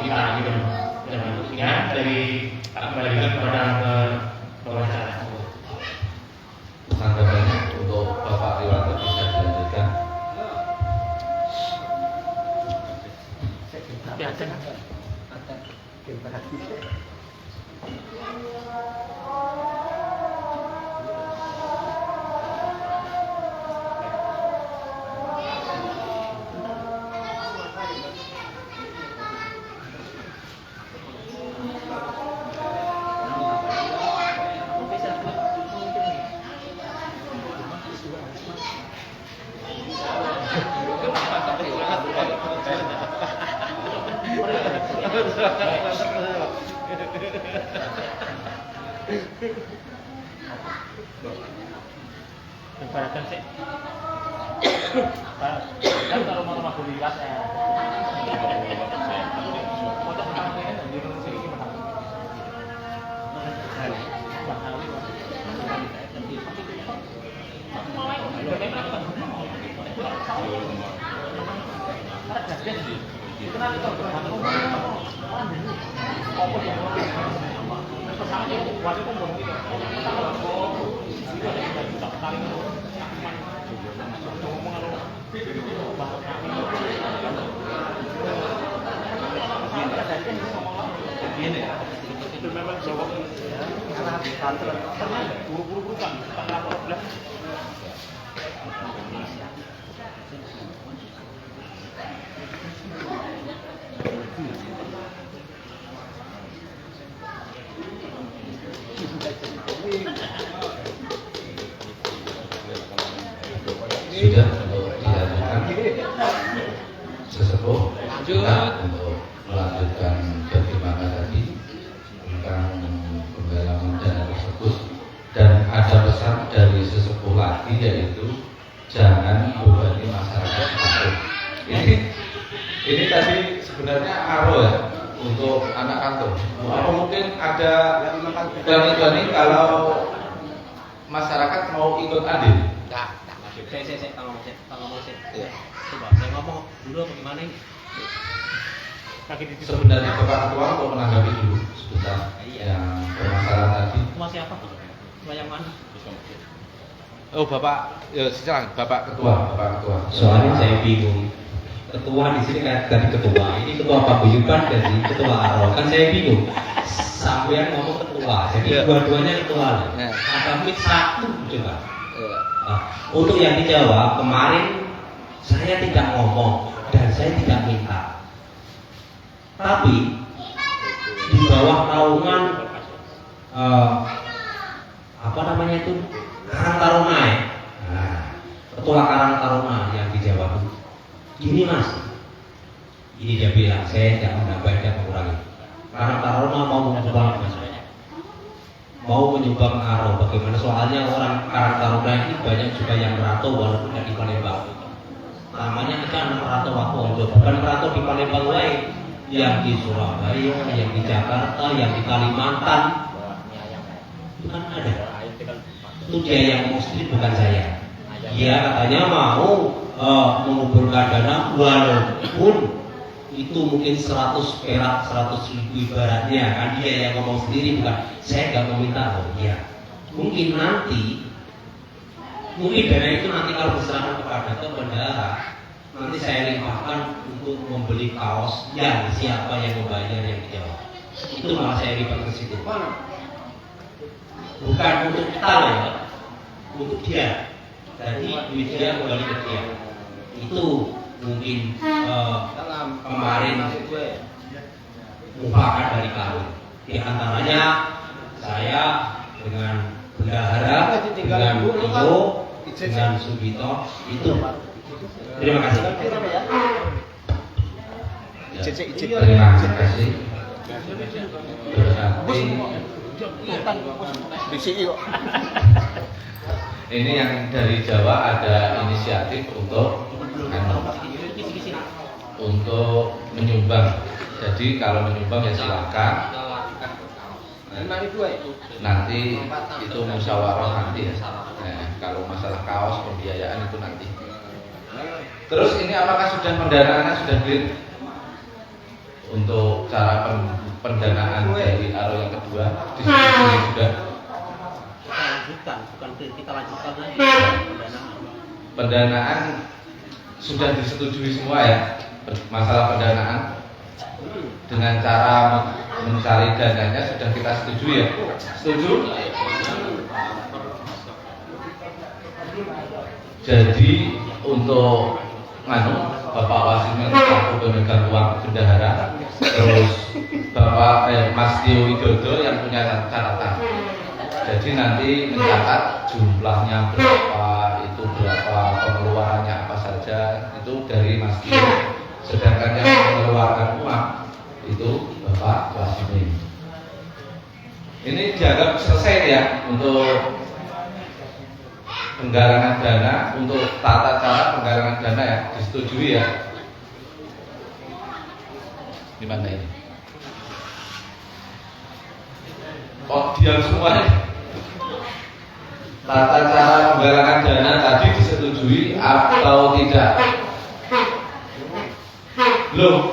kita gitu. Ya dari kembalikan kepada wawancara. Tanggapannya untuk Bapak Riwanto bisa dilanjutkan. Ya, jangan. Ibaratkan sih. Kan kalau mau rumah liwat ya. Untuk penampilan di Indonesia ini itu memang jawab karena bantuan buru-buru kan tanggal 12. Sudah untuk dilanjutkan sesepuh untuk melanjutkan bagaimana tadi tentang penggalangan dana tersebut, dan ada pesan dari sesepuh lagi yaitu jangan bebani masyarakat kampung. Ini tadi sebenarnya aro ya untuk anak kantor. Apa mungkin ada berani kalau masyarakat mau ikut andil? Saya ngomong dulu apa gimana ini? Sebenarnya Bapak Ketua untuk menanggapi dulu sebentar yang permasalahan tadi. Masih apa? Yang mana? Oh Bapak, ya silakan Bapak Bapak Ketua. Soalnya saya bingung. Ketua di sini kan tadi ketua, ini ketua paguyuban dari ketua Aro. Kan saya bingung. Sampean ngomong ketua, jadi dua-duanya ketua. Ada mic satu coba. Nah, untuk yang dijawab kemarin saya tidak ngomong dan saya tidak minta. Tapi di bawah naungan apa namanya itu Karang Taruna ya. Nah, ketua Karang Taruna yang dijawab. Gini mas, ini dia bilang saya tidak menambah dan mengurangi. Karang Taruna mau menyumbang Aro. Bagaimana soalnya orang Karang Taruna ini banyak juga yang merantau walaupun tidak di Palembang. Namanya kita anak merantau aku, bukan merantau di Palembang lain, yang di Surabaya, yang di Jakarta, yang di Kalimantan, bukan ada. Itu dia yang muslim, bukan saya. Dia katanya mau mengumpulkan dana walaupun itu mungkin 100 perak, 100.000 ibaratnya kan, dia yang ngomong sendiri, bukan saya nggak meminta. Oh iya, mungkin nanti dana itu nanti kalau diserahkan kepada bendahara, nanti saya limpahkan untuk membeli kaos yang siapa yang membayar yang dijawab. Itu malah saya lipat ke situ. Bukan untuk kita loh ya, untuk dia. Jadi duitnya kembali ke dia. Itu mungkin kemarin mufakat dari kami. Di antaranya saya dengan bendahara, dengan Tio, dengan Sugito itu. Terima kasih. Terima kasih. Berarti ini yang dari Jawa ada inisiatif untuk menyumbang. Jadi kalau menyumbang ya silakan. Nanti itu musyawarah nanti ya. Nah, kalau masalah kaos pembiayaan itu nanti. Terus ini apakah sudah pendanaannya sudah clear? Untuk cara pendanaan dari aro yang kedua disetujui sudah. Kita lanjutkan lagi pendanaan sudah disetujui semua ya, masalah pendanaan dengan cara mencari dananya sudah kita setujui ya. Setuju? Jadi untuk Bapak Wasim aku pemegang uang bendahara, terus Bapak Mas Tio Widodo yang punya catatan. Jadi nanti mencatat jumlahnya berapa, itu berapa, pengeluarannya apa saja, itu dari Mas Tio. Sedangkan yang mengeluarkan uang itu Bapak Wasim. Ini dianggap selesai ya untuk penggalangan dana, untuk tata cara penggalangan dana ya, disetujui ya. Di mana ini? Oh, diam semua ya. Tata cara penggalangan dana tadi disetujui atau tidak? Belum.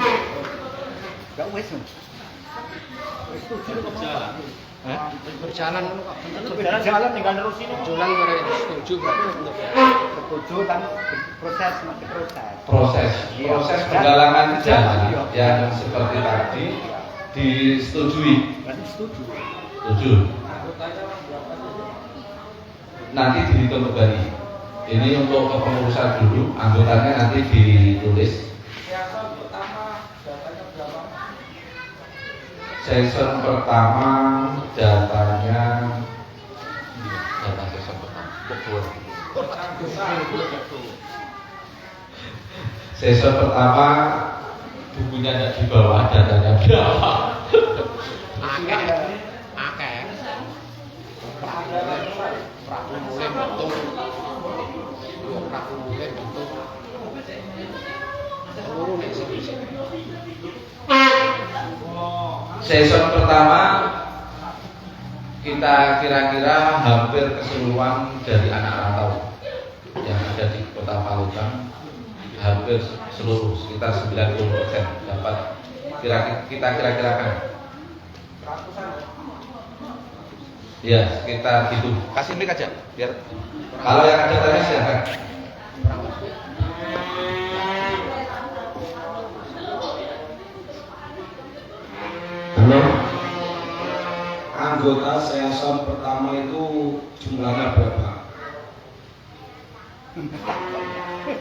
Berjalan tinggal nerusin. Setuju dan proses masih proses. Proses penggalangan dana yang seperti tadi disetujui. Setuju. Nanti dihitung kembali. Ini untuk kepengurusan dulu, anggotanya nanti ditulis. Season pertama datanya data season pertama. Season pertama bukunya ada di bawah, datanya berapa? Akeh. Praku mulai betul. Praku mulai betul. Seluruh eksekusi. Season pertama kita kira-kira hampir keseluruhan dari anak rantau yang ada di Kota Palembang, hampir seluruh, sekitar 90% dapat kita kira-kirakan. Ya, sekitar gitu. Kasih mic aja biar Kalau yang ada tanya silakan. Halo, anggota season pertama itu jumlahnya berapa?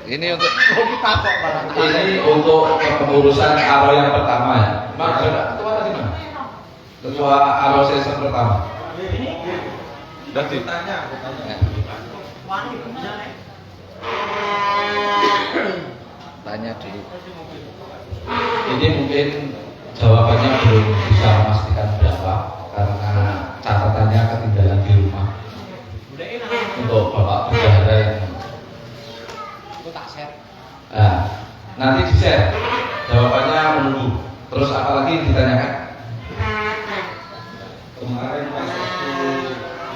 ini untuk Ini untuk kepengurusan aro yang pertama ya. Mas, ketua tadi mana? Ketua aro season pertama. udah ditanya. Tanya dulu. Ini mungkin jawabannya belum bisa memastikan berapa karena catatannya ketinggalan di rumah. Untuk Bapak Bendahara yang nanti di share jawabannya menunggu. Terus apa lagi yang ditanyakan? Kemarin pas waktu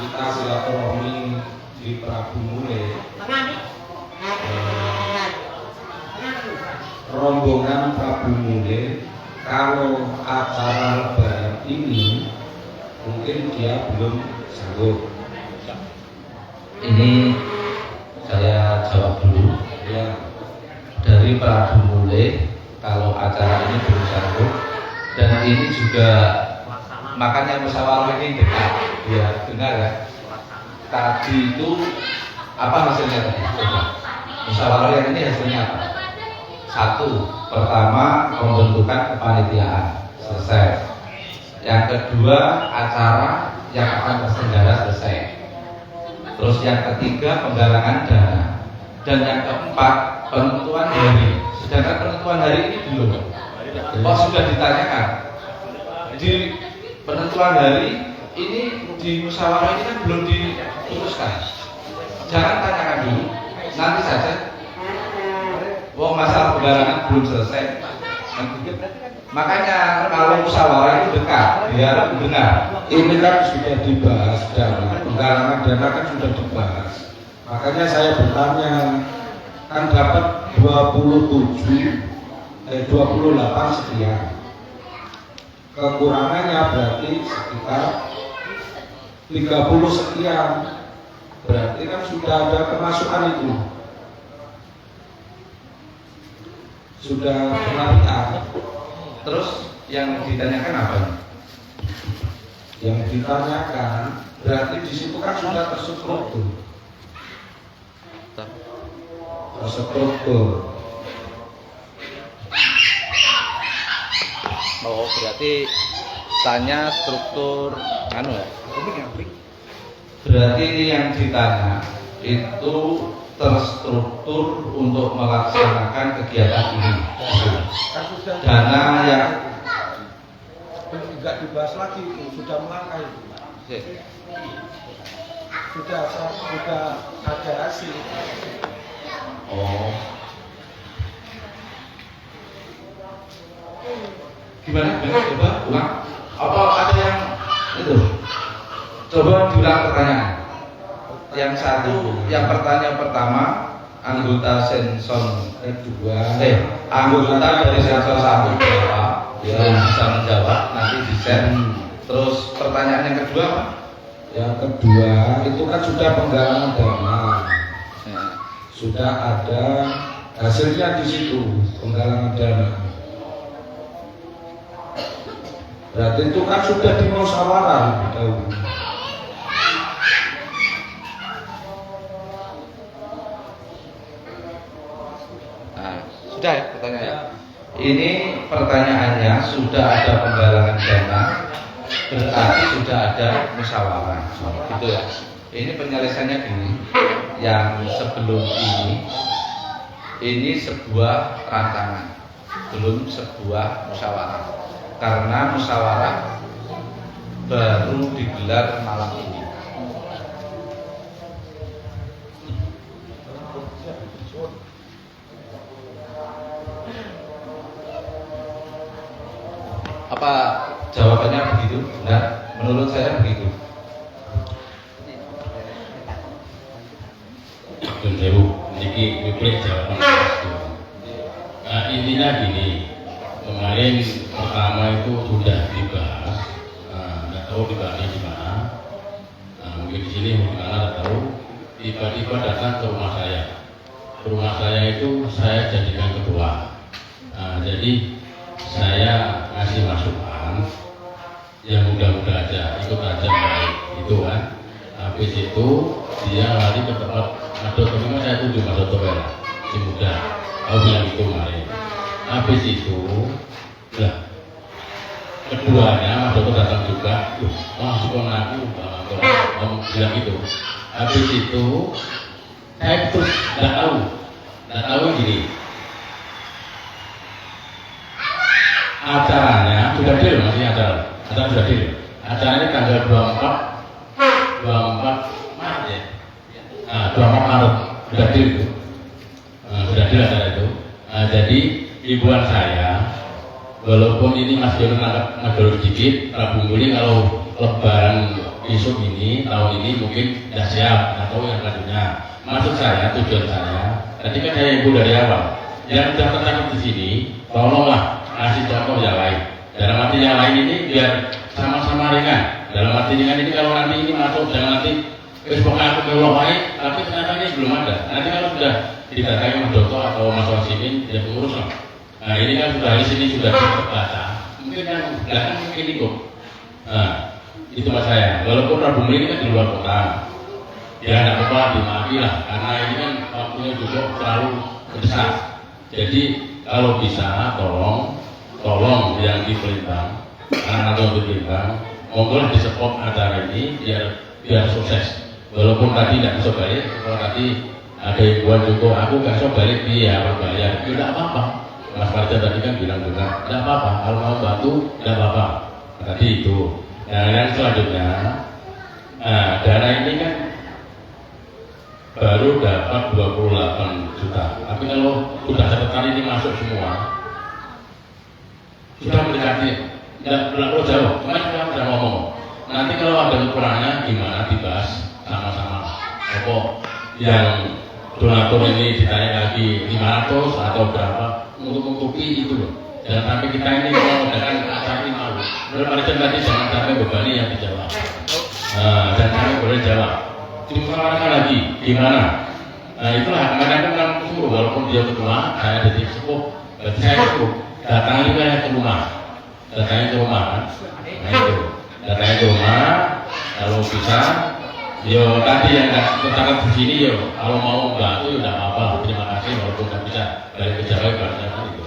kita silaturahmi di Prabu Mule, rombongan Prabu Mule kalau acara lebaran ini mungkin dia belum sanggup. Ini saya jawab dulu. Ya, Dari Prabu Mule kalau acara ini belum sanggup, dan ini juga makanya musyawarah ini dekat ya, dengar ya. Tadi itu Apa hasilnya tadi? Musyawarah yang ini hasilnya apa? Satu, pertama pembentukan kepanitiaan selesai. Yang kedua, acara yang akan terselenggara selesai. Terus yang ketiga, penggalangan dana. Dan yang keempat, penentuan hari. Sedangkan penentuan hari ini belum. Oh, sudah ditanyakan. Di penentuan hari ini di musyawarah ini kan belum diputuskan. Jangan tanyakan dulu, nanti saja. Wong masalah penggalangan belum selesai. Makanya kalau musyawarah itu dekat, biar benar. Ini kan sudah dibahas dana, penggalangan dana kan sudah dibahas. Makanya saya bertanya, kan dapat 28 sekian. Kekurangannya berarti sekitar 30 sekian. Berarti kan sudah ada kemasukan itu. Sudah penarikan. Terus yang ditanyakan apa? Yang ditanyakan berarti di situ kan sudah terstruktur. Terstruktur. Oh, berarti tanya struktur anu ya. Berarti ini yang ditanya itu terstruktur untuk melaksanakan kegiatan ini. Dana yang Enggak dibahas lagi itu, sudah melangkah itu. Sudah ada hasil. oh gimana? Coba ulang. Apa ada yang itu? Coba diulang pertanyaan. Yang satu, yang pertanyaan pertama, anggota Senson anggota dari Senson 1 berapa? Ya, bisa menjawab, nanti di-share. Terus pertanyaan yang kedua apa? Yang kedua itu kan sudah penggalangan dana. Sudah ada hasilnya di situ, penggalangan dana. Berarti itu kan sudah dimusyawarah dahulu. Nah, sudah ya pertanyaannya. Ini pertanyaannya sudah ada penggalangan dana, berarti sudah ada musyawarah, gitu ya. Ini penyelesaiannya gini, yang sebelum ini sebuah rancangan, belum sebuah musyawarah. Karena musyawarah baru digelar malam ini. Apa jawabannya begitu? Nah, menurut saya begitu. Niki jawaban. Nah, intinya gini, kemarin pertama itu sudah dibahas, nggak tahu dibahasnya di mana, mungkin di sini, mungkin mana nggak tahu. Tiba-tiba datang ke rumah saya. Ke rumah saya itu saya jadikan ketua. Jadi saya ngasih masukan, yang mudah-mudah aja, ikut aja baik, itu kan. Habis itu dia lari ke tempat Mas Dr. Memang saya tuju Mas Dr. Vera, si muda, aku bilang itu kemarin. Habis itu, lah, keduanya Mas Dr. datang juga, masuk aku, Om bilang gitu. Habis itu, saya terus nggak tahu gini. Acaranya sudah deal, masih acara sudah deal. Acaranya tanggal 24 Maret ya. 24 Maret sudah deal itu. Sudah deal acara itu. Jadi hiburan saya, walaupun ini Mas Jono nangkap Mas Jono sedikit, Rabu Muli kalau Lebaran besok ini tahun ini mungkin tidak siap atau yang selanjutnya. Maksud saya, tujuan saya, tadi kan saya ibu dari awal. Yang sudah tercatat di sini, tolonglah kasih contoh yang lain. Dalam arti yang lain ini biar sama-sama ringan. Dalam arti ringan ini kalau nanti ini masuk, jangan nanti Facebook aku belok baik, tapi ternyata ini belum ada. Nanti kalau sudah didatangi Mas Doto atau Mas Wasimin, ya pengurus lah. Nah ini kan sudah di sini sudah terbaca. Mungkin yang belakang mungkin ikut. Nah itu mas saya. Walaupun Rabu ini kan di luar kota, ya tidak apa-apa dimaki lah, karena ini kan waktunya juga terlalu besar. Jadi kalau bisa tolong yang di Pelintang, atau di Pelintang, monggo di support acara ini biar sukses. Walaupun tadi tidak bisa balik, kalau tadi ada ibuan juga, aku nggak bisa balik dia bayar, itu tidak apa-apa. Mas Farja tadi kan bilang juga, tidak apa-apa, kalau mau bantu tidak apa-apa. Tadi itu. Nah, yang selanjutnya, dana ini kan baru dapat 28 juta. Tapi kalau sudah catatan ini masuk semua, sudah mendekati, tidak perlu jauh. Cuma kita sudah ngomong. Nanti kalau ada kekurangannya gimana dibahas sama-sama. Apa yang donatur ini ditanya lagi 500 atau berapa untuk menutupi itu loh. Jangan sampai kita ini kalau mengadakan acara ini malu. Menurut Pak tadi jangan sampai bebani yang dijawab. Jangan sampai boleh jawab. Dimusyawarahkan lagi gimana? Nah itulah kemarin kan suruh walaupun dia ketua, saya jadi sepuh, berarti saya sepuh. Datang juga ke rumah, datangnya ke rumah kan? Nah itu, datangnya ke rumah, kalau bisa, yo tadi yang tercatat di sini yo, kalau mau bantu yo tidak apa-apa, terima kasih walaupun nggak bisa balik ke Jawa ibaratnya kan itu.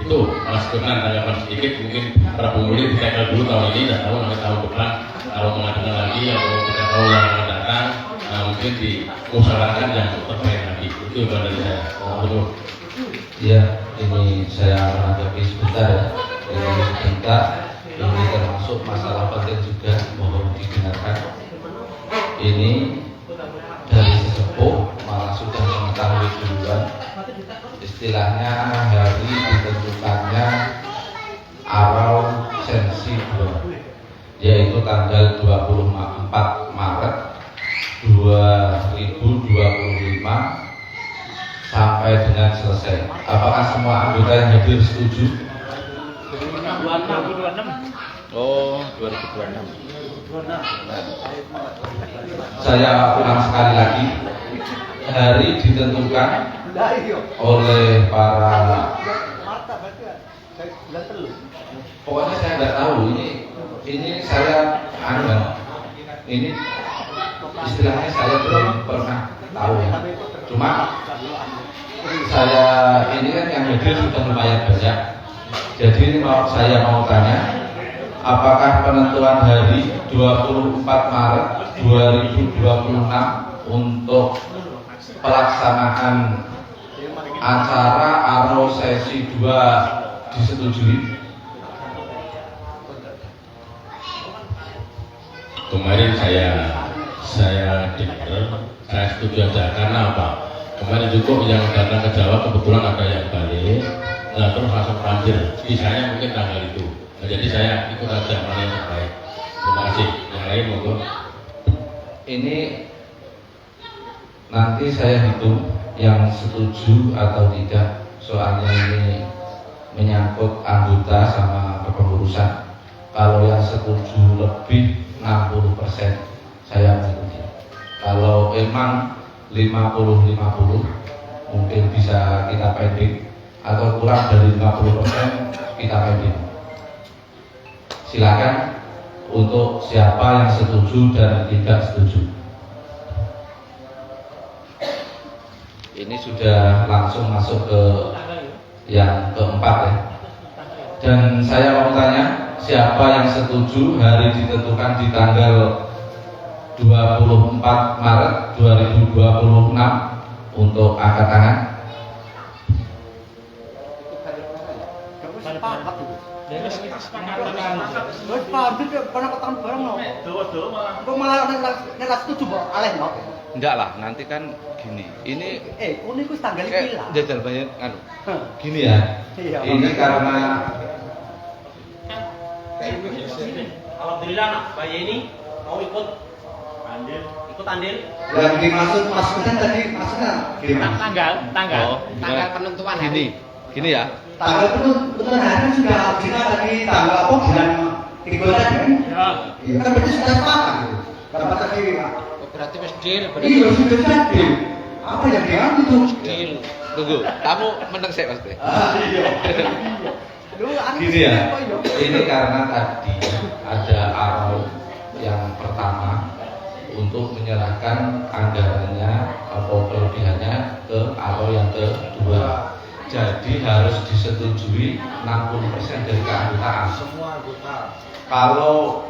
Itu Mas Kurnan tanggapan sedikit, mungkin Prabu Muli ditekel dulu tahun ini, dan tahu nanti tahun depan kalau mengadakan lagi atau kita tahu yang akan datang. Nah, mungkin diusahakan yang terbaik lagi. Itu dari saya. Iya, ini saya menanggapi sebentar ya. Ini sebentar, ini termasuk masalah penting juga, mohon didengarkan. Ini dari sesepuh malah sudah mengetahui duluan. Istilahnya hari ditentukannya Arau Sensi 2, yaitu tanggal 24 Maret 2025 sampai dengan selesai. Apakah semua anggota yang hadir setuju? 2026. Oh, 2026. Saya ulang sekali lagi, hari ditentukan oleh para, pokoknya saya nggak tahu ini saya ini istilahnya saya belum pernah tahu ya. Cuma saya ini kan yang hadir sudah lumayan banyak. Jadi ini saya mau tanya, apakah penentuan hari 24 Maret 2026 untuk pelaksanaan acara Arau Sesi 2 disetujui? Kemarin saya dengar, saya setuju aja. Karena apa? Kemarin juga yang datang ke Jawa kebetulan ada yang balik, nah terus langsung hampir. Sisanya mungkin tanggal itu. Nah, jadi saya ikut aja mana yang terbaik. Terima kasih. Yang lain monggo. Ini nanti saya hitung yang setuju atau tidak. Soalnya ini menyangkut anggota sama kepengurusan. Kalau yang setuju lebih 60% saya mengikuti. Kalau emang 50-50 mungkin bisa kita pending, atau kurang dari 50% kita pending. Silakan untuk siapa yang setuju dan tidak setuju. Ini sudah langsung masuk ke yang keempat ya. Dan saya mau tanya, siapa yang setuju hari ditentukan di tanggal 24 Maret 2026 untuk angkat tangan? Enggak lah, nanti kan gini. Ini ini ku tanggal iki lah. jajal banyak anu. Gini ya. Ini karena Alhamdulillah nak, Mbak Yeni mau ikut andil. Yang dimaksud Mas Kudan tadi maksudnya gimana? tanggal penentuan Gini ya. Tanggal penentuan hari sudah kita tadi tanggal apa bulan 3 tadi kan? Iya kan berarti sudah sepakat gitu. Dapat tadi Pak. Berarti wis deal. Iya sudah jadi. Apa yang diambil itu? Deal. Tunggu, kamu meneng sih Mas. Iya. gini ya. Ini karena tadi ada arau yang pertama untuk menyerahkan anggarannya atau kelebihannya ke aro yang kedua. Jadi harus disetujui 60% dari keanggotaan. Semua anggota. Kalau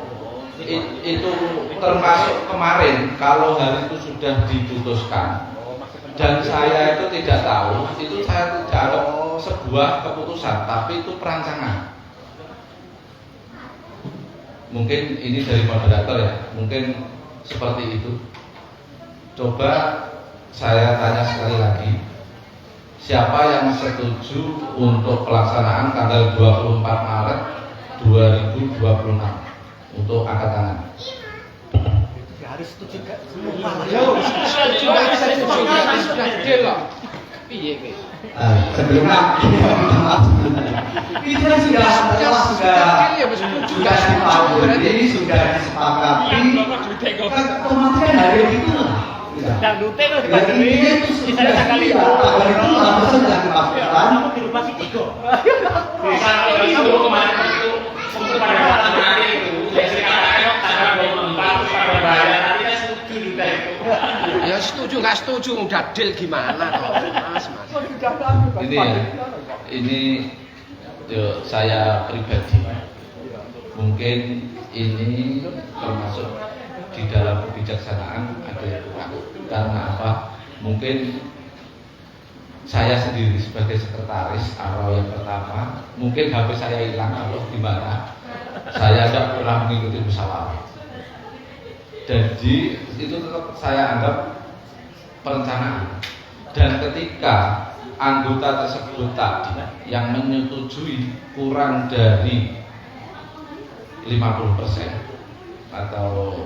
itu termasuk kemarin, kalau hal itu sudah diputuskan dan saya itu tidak tahu, itu saya tidak ada sebuah keputusan, tapi itu perancangan. Mungkin ini dari moderator ya, mungkin seperti itu. Coba saya tanya sekali lagi, siapa yang setuju untuk pelaksanaan tanggal 24 Maret 2026 untuk angkat tangan? Harus setuju gak? Semua. Sebelumnya itu kan sudah disepakati, kan otomatis kan hari itu Dan dute tuh ya, intinya itu sudah sekali. tanggal itu harusnya sudah dipastikan. Dirubah sih tiga. Itu kemarin itu untuk pada hari itu saya katakan tanggal 24 pada bayar nanti saya setuju dute itu. Ya setuju nggak setuju udah deal gimana toh Mas. Ini ya, ini saya pribadi mungkin ini termasuk di dalam kebijaksanaan ada yang kurang. Karena apa? Mungkin saya sendiri sebagai sekretaris aro yang pertama, mungkin HP saya hilang atau gimana, saya tidak pernah mengikuti musyawarah. Jadi itu tetap saya anggap perencanaan. Dan ketika anggota tersebut tadi yang menyetujui kurang dari 50% atau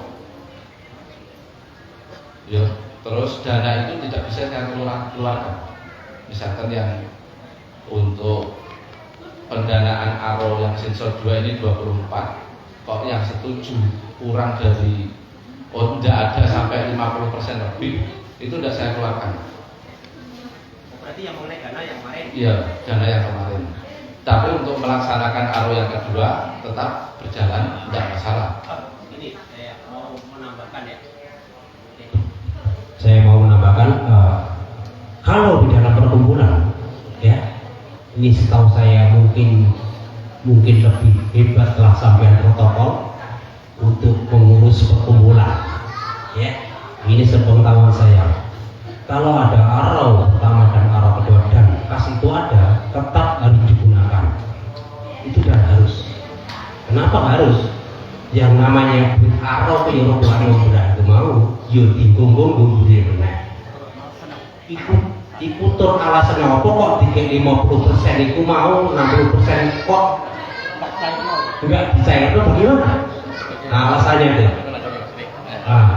ya, terus dana itu tidak bisa saya keluarkan. Misalkan yang untuk pendanaan aro yang sensor 2 ini 24, kok yang setuju kurang dari tidak ada sampai 50% lebih, itu sudah saya keluarkan. Berarti yang mengenai dana yang lain. Iya, dana yang kemarin. Tapi untuk melaksanakan aro yang kedua tetap berjalan, tidak masalah. Ini saya mau menambahkan ya. Saya mau menambahkan kalau di dalam perkumpulan ya, ini setahu saya mungkin lebih hebatlah sampean protokol untuk mengurus perkumpulan ya. Ini sepengetahuan saya, kalau ada aro pertama dan aro kedua dan kas itu ada, tetap harus digunakan. Itu sudah harus. Kenapa harus? Yang namanya aro yang berat itu mau yo digonggo budi meneh. Iku tur alasan apa kok dikek 50% iku mau 60% kok enggak dicair itu bagaimana? Nah, alasannya itu.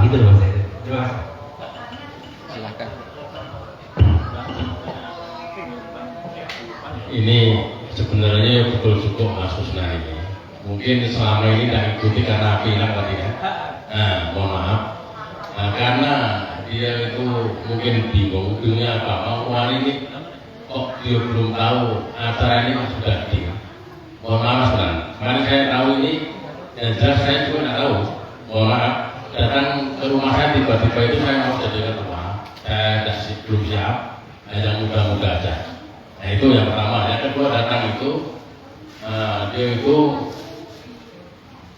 Gitu Mas. Terima kasih. Silakan. Ini sebenarnya betul cukup Mas Husna ini. Mungkin selama ini tidak ikuti karena bilang tadi ya. Mohon maaf. Karena dia itu mungkin bingungnya apa mau ini kok dia belum tahu acara ini sudah di. Mohon maaf Mas Bang. Kemarin saya tahu ini, yang jelas saya juga tidak tahu. Mohon maaf. Datang ke rumah saya tiba-tiba itu saya mau jadi ketua. Saya belum siap. Hanya muda-muda aja. Nah itu yang pertama. Yang kedua datang itu dia itu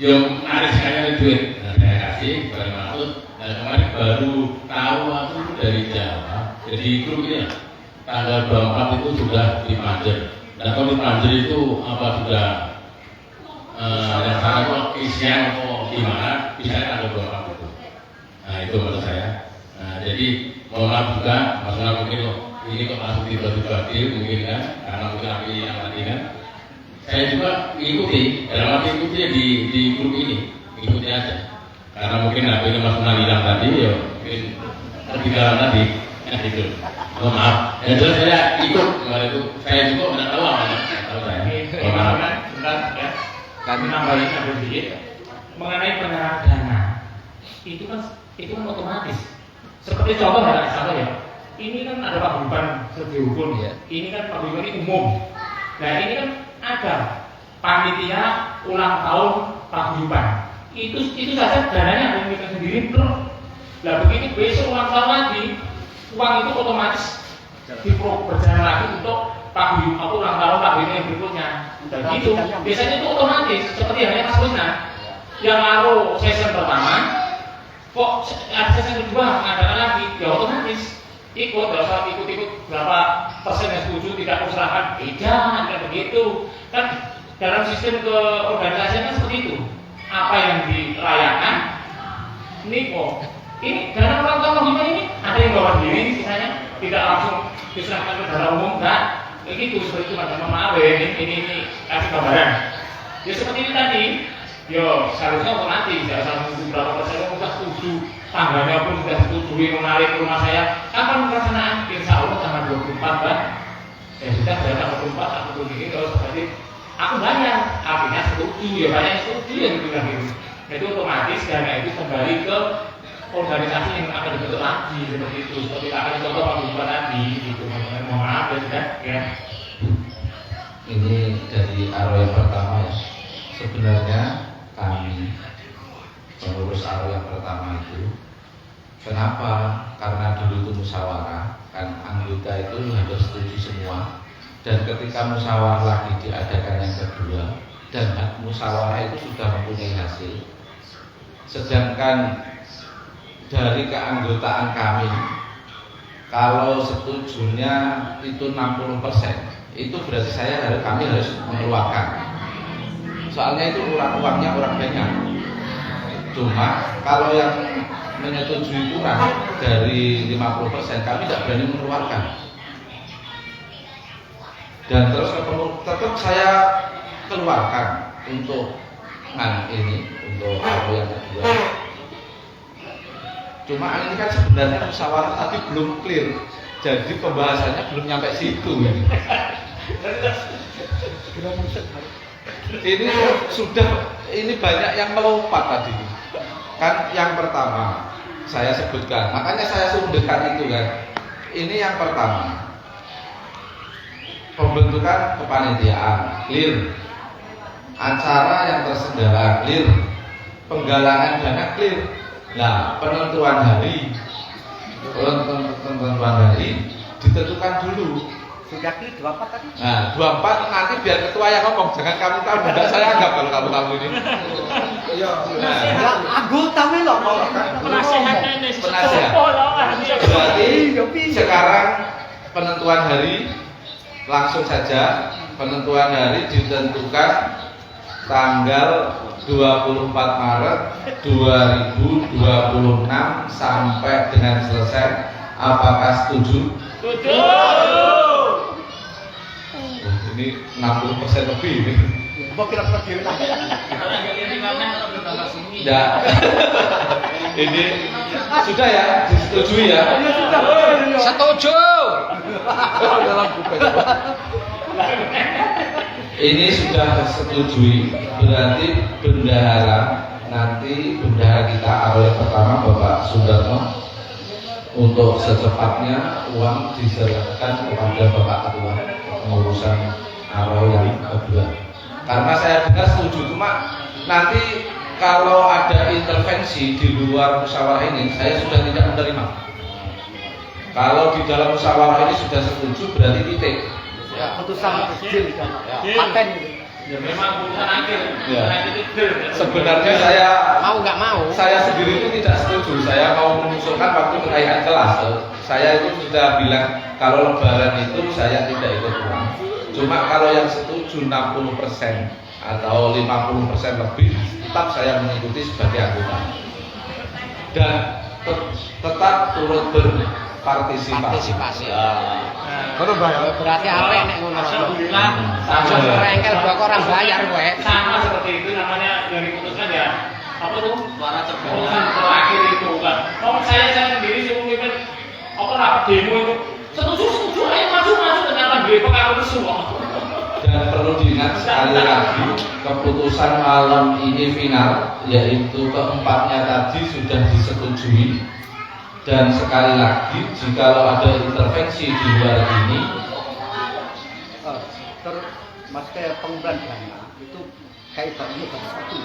yang menarik sekali duit. Nah, saya kasih kepada Mahfud. Nah, kemarin baru tahu aku dari Jawa. Jadi grup ini tanggal 24 itu sudah dipanjer. Dan kalau dipanjer itu apa sudah yang sana kok isian atau gimana bisa tanggal 24 itu. Nah itu menurut saya. Nah, jadi mohon maaf juga, maksudnya mungkin ini kok langsung tiba-tiba mungkin kan, karena mungkin api yang tadi kan. Saya juga ikuti, dalam arti ikuti di grup ini, ikuti aja. Karena mungkin HP ini Mas Munah hilang tadi, ya mungkin lebih dalam tadi, ya gitu. Mohon maaf. Dan jelas saya ikut kemarin itu, saya juga tidak tahu apa, tahu saya. Mohon maaf. Ya. Kami nambahin ada mengenai penyerahan dana, itu kan otomatis. Seperti contoh ya, ini kan ada paguyuban studi hukum, ini kan paguyuban ini umum. Nah ini kan ada panitia ulang tahun paguyuban. Itu saja dananya ada yang sendiri, terus Nah begini besok ulang tahun lagi, uang itu otomatis berjalan lagi untuk paguyuban atau ulang tahun paguyuban yang berikutnya. Dan itu biasanya itu otomatis seperti halnya Mas Wisna yang naruh session pertama, kok ada session kedua mengadakan lagi, ya otomatis ikut, nggak usah ikut-ikut berapa persen yang setuju tidak usahakan, tidak begitu kan dalam sistem keorganisasian kan seperti itu. Apa yang dirayakan ini kok ini dana ulang tahun gimana ini ada yang bawa sendiri sisanya tidak langsung diserahkan ke dana umum enggak begitu seperti itu macam maaf ya ini kasih gambaran ya seperti ini tadi yo seharusnya otomatis ya sampai berapa persen sudah setuju tangganya pun sudah setuju menarik ke rumah saya kapan pelaksanaan insya Allah tanggal 24 kan ya sudah saya tanggal 24 aku begini terus berarti aku bayar artinya setuju ya banyak setuju yang dibilang gitu itu otomatis dana itu kembali ke organisasi yang akan dibentuk lagi seperti itu seperti akan contoh paguyuban tadi gitu mohon maaf ya sudah ya ini dari aro yang pertama ya. Sebenarnya kami pengurus aro yang pertama itu kenapa? Karena dulu itu musyawarah kan anggota itu harus setuju semua dan ketika musyawarah lagi diadakan yang kedua dan musyawarah itu sudah mempunyai hasil sedangkan dari keanggotaan kami kalau setujunya itu 60% itu berarti kami harus mengeluarkan soalnya itu uangnya orang banyak cuma kalau yang menyetujui kurang dari 50% kami tidak berani mengeluarkan dan terus tetap saya keluarkan untuk ini untuk aku yang kedua cuma ini kan sebenarnya musyawarah tapi belum clear jadi pembahasannya belum nyampe situ ini sudah ini banyak yang melompat tadi kan yang pertama saya sebutkan makanya saya sumberkan itu kan ini yang pertama pembentukan kepanitiaan clear acara yang terselenggara clear penggalangan dana clear nah penentuan hari ditentukan dulu sudah clear 24 tadi nah 24 nanti biar ketua yang ngomong jangan kamu tahu tidak saya anggap kalau kamu ini ya anggota loh penasehatnya ini penasehat berarti sekarang penentuan hari langsung saja penentuan hari ditentukan tanggal 24 Maret 2026 sampai dengan selesai apakah setuju? Setuju. Ini 60% lebih ini. Kira-kira dia Ya. Ini sudah ya disetujui ya? Setuju. Ini sudah disetujui berarti bendahara nanti bendahara kita awal pertama Bapak Sudarno untuk secepatnya uang diserahkan kepada Bapak Ketua pengurusan awal yang kedua karena saya dengar setuju cuma nanti kalau ada intervensi di luar musyawarah ini saya sudah tidak menerima kalau di dalam musyawarah ini sudah setuju berarti titik putusan kecil paten ya memang putusan akhir ya. itu Sebenarnya saya Mau nggak mau. saya sendiri itu tidak setuju. Saya mau mengusulkan waktu kenaikan kelas. Saya itu sudah bilang kalau lebaran itu saya tidak ikut uang. Cuma kalau yang setuju 60% atau 50% lebih tetap saya mengikuti sebagai anggota. Dan tetap turut berpartisipasi. Berarti apa nek ngono? alhamdulillah Langsung rengkel dua orang bayar kowe. sama seperti itu namanya yang diputuskan ya apa tuh suara terbuka terakhir itu kan saya sendiri sih mungkin apa rapat demo itu setuju ayo maju ternyata Depok aku semua Dan perlu diingat sekali lagi keputusan malam ini final yaitu keempatnya tadi sudah disetujui. Dan sekali lagi jikalau ada intervensi di luar ini mas kayak pengumpulan dana itu kayak ibaratnya satu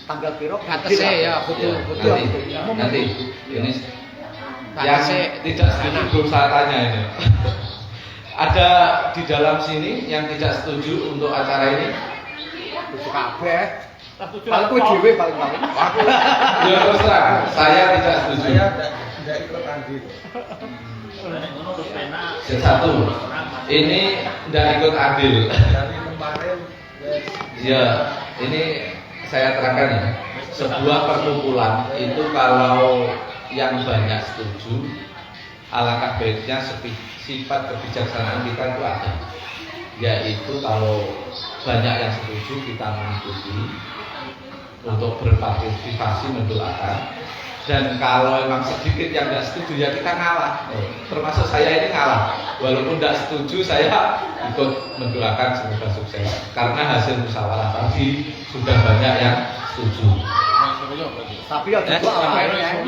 tanggal piro? Batasnya ya, betul. Nanti ini yang tidak setuju belum saya tanya ini. Ada di dalam sini yang tidak setuju untuk acara ini? Kabeh. Kalau kowe dhewe paling-paling. Aku ya terus terang, saya tidak setuju. Tidak ikut andil. Satu, ini tidak ikut adil. Dari kemarin Ya, ini saya terangkan ya. Sebuah perkumpulan itu kalau yang banyak setuju, alangkah baiknya sifat kebijaksanaan kita itu ada. Yaitu kalau banyak yang setuju kita mengikuti untuk berpartisipasi mendoakan. Dan kalau memang sedikit yang tidak setuju ya kita ngalah. Termasuk saya ini ngalah. Walaupun tidak setuju saya ikut mendoakan semoga sukses. Karena hasil musyawarah tadi sudah banyak yang setuju. Tapi ya juga awalnya.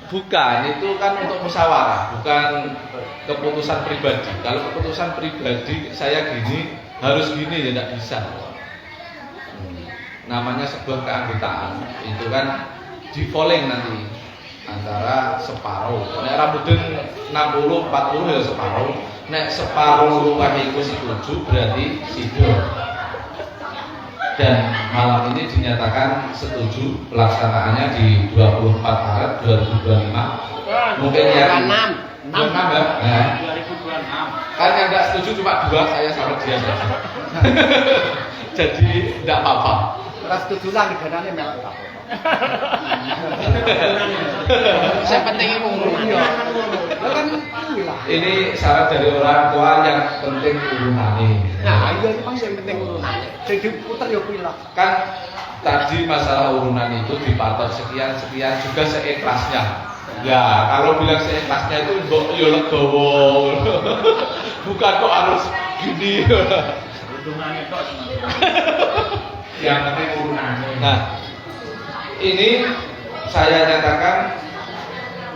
Bukan, itu kan untuk musyawarah, bukan keputusan pribadi. Kalau keputusan pribadi saya gini, harus gini ya tidak bisa. Namanya sebuah keanggotaan itu kan di polling nanti antara separuh. Nek rambutnya 60 40 ya separuh. Nek separuh itu setuju berarti sido. Dan malam ini dinyatakan setuju pelaksanaannya di 24 Maret 2025. Mungkin yang 26 ya. Nah, 2026. Kan yang nggak setuju cuma 2, saya sama dia saja. Jadi tidak apa-apa. Ora setuju lah negarane melok apa. Yang penting itu urunannya. Ya kan kuwi lah. Ini syarat dari orang tua yang penting urunane. Nah, iya memang yang penting urunannya. Sing diputer ya kuwi lah. Kan tadi masalah urunan itu dipatok sekian juga seikhlasnya. Ya, kalau bilang seikhlasnya itu mbok yo legowo. Bukan kok harus gini. Untungane tok. Yang penting urunannya. Nah, ini saya nyatakan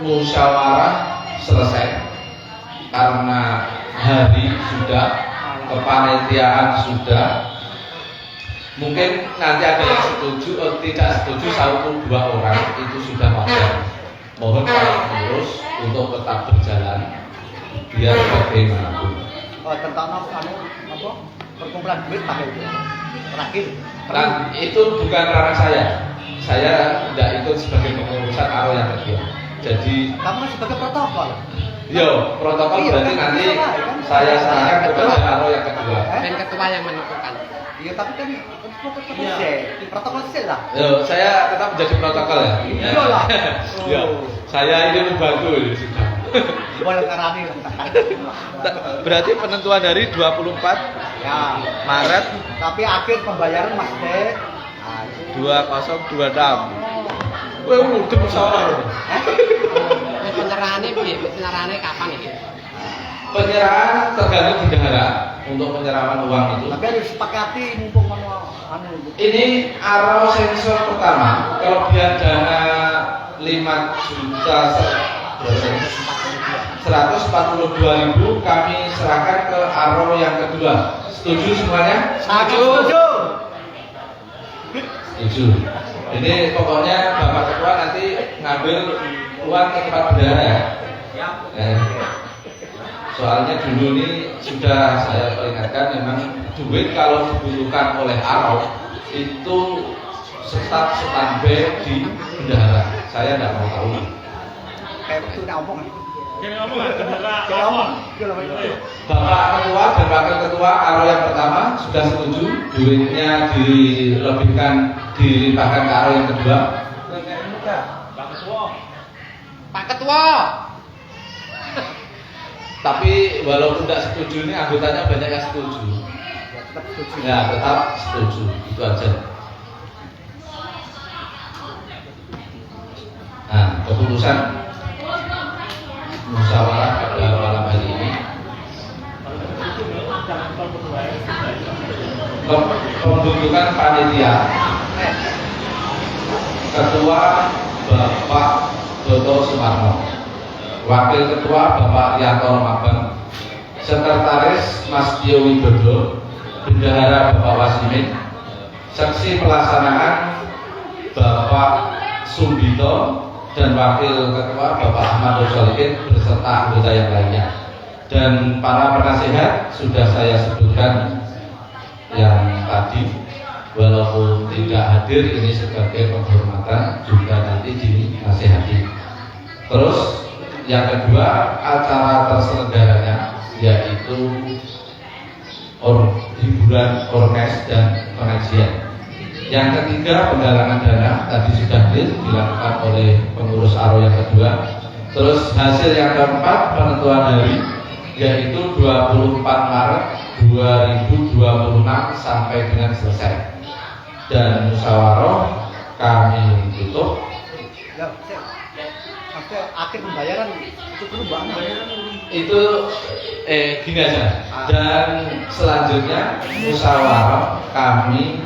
musyawarah selesai karena hari sudah, kepanitiaan sudah. Mungkin nanti ada yang setuju atau tidak setuju 1-2 orang itu sudah wajar. Mohon para pengurus untuk tetap berjalan biar bagaimanapun. Tentang apa? Perkumpulan duit pakai itu. Terakhir. Dan itu bukan ranah saya. Saya tidak ikut sebagai pengurusan aro yang kedua. Jadi kamu kan sebagai protokol. Yo, protokol berarti nanti saya serahkan kepada aro yang kedua. Dan ketua yang menentukan. Iya, tapi kan protokol sih lah. Yo, saya tetap menjadi protokol ya. Iya lah. Yo, saya ini membantu ya sudah. Boleh ngarani lah. Berarti penentuan dari 24 Ya, Maret tapi akhir pembayaran Mas Dek. 2026. Wah, udah musyawarah. Penyerahannya piye? Penyerahannya kapan iki? Penyerahan tergantung bendahara untuk penyerahan uang itu. Tapi harus sepakati mumpung anu. Ini aro sensor pertama, kelebihan dana 5 juta 142.000 kami serahkan ke aro yang kedua. Setuju semuanya? Setuju. Setuju. Ini pokoknya Bapak Ketua nanti ngambil uang ke tempat bendahara ya. Soalnya dulu ini sudah saya peringatkan memang duit kalau dibutuhkan oleh aro itu tetap standby di bendahara. Saya tidak mau tahu. Kayak itu udah omong. Jangan ngomong bendera. Kayak omong. Bapak Ketua dan Wakil Ketua aro yang pertama sudah setuju duitnya dilimpahkan ke aro yang kedua. Pak Ketua. Tapi walaupun tidak setuju ini anggotanya banyak yang setuju. Tetap setuju. Ya tetap setuju, itu aja. Nah, keputusan musyawarah pada malam hari ini. Pembentukan panitia. Ketua Bapak Dr. Sumarno, Wakil Ketua Bapak Rianto Romabang, Sekretaris Mas Tio Widodo, Bendahara Bapak Wasimin, seksi pelaksanaan Bapak Sumbito, dan Wakil Ketua Bapak Ahmad Solikin beserta anggota yang lainnya. Dan para penasehat sudah saya sebutkan yang tadi, walaupun tidak hadir ini sebagai penghormatan juga nanti dinasehati. Terus yang kedua, acara terselenggaranya yaitu hiburan orkes dan pengajian. Yang ketiga, penggalangan dana tadi sudah dilakukan oleh pengurus ARO yang kedua. Terus hasil yang keempat, penentuan hari yaitu 24 Maret 2026 sampai dengan selesai. Dan musyawarah kami tutup. Ya, sampai akhir pembayaran itu perlu banget. Itu gini aja. Dan selanjutnya musyawarah kami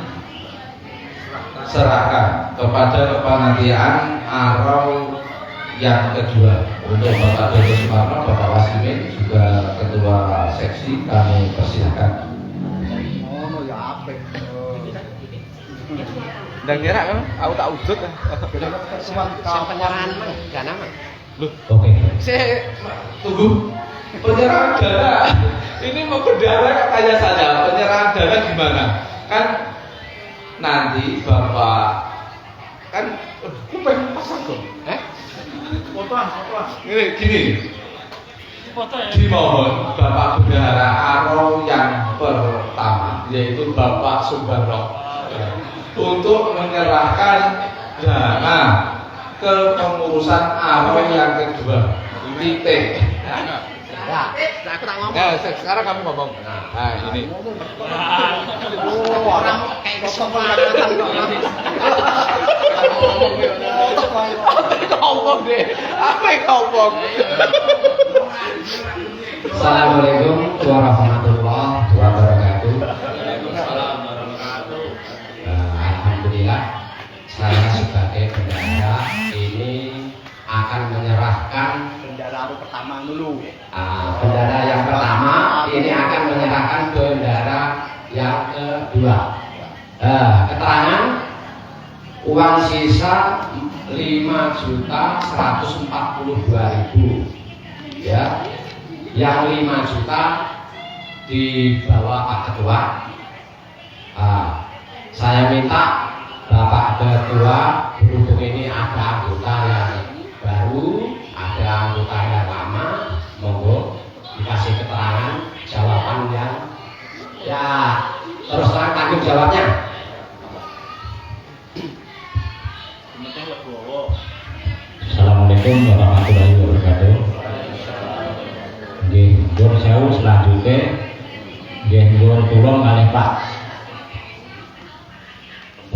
serahkan kepada kepanitiaan ARO yang kedua untuk Bapak Dr. Sumarno, Bapak Wasimin juga ketua seksi kami persilahkan. Oh, ya apik. Dan kira kan aku tak udut. Penyerahan dana mah. Loh, Oke. Saya tunggu penyerahan dana. Ini mau berdana tanya saja penyerahan dana gimana? Kan nanti Bapak kan aku pengen pasang dong. Fotoan. Gini. Dimohon Bapak Bendahara ARO yang pertama yaitu Bapak Subarno untuk menyerahkan dana ke pengurusan ARO yang kedua. Titik. Ya, aku tak ngomong. nah sekarang kamu ngomong. Nah ini. Oh, orang kayak gosong banget kok. Ngomong deh. Apa yang ngomong? Assalamualaikum warahmatullahi wabarakatuh. Alhamdulillah, saya sebagai bendahara ini akan menyerahkan Bendahara pertama dulu. bendahara yang pertama ini akan menyerahkan bendahara yang kedua. Keterangan uang sisa 5.142.000 ya, yang 5 juta dibawa Pak Ketua. Saya minta Bapak Ketua, berhubung ini ada anggota yang baru, ada anggota yang lama, monggo dikasih keterangan jawaban yang ya terus terang tanggung jawabnya. Assalamualaikum warahmatullahi wabarakatuh. Nggih, nyuwun sewu selanjutnya nggih nyuwun tulung kalih Pak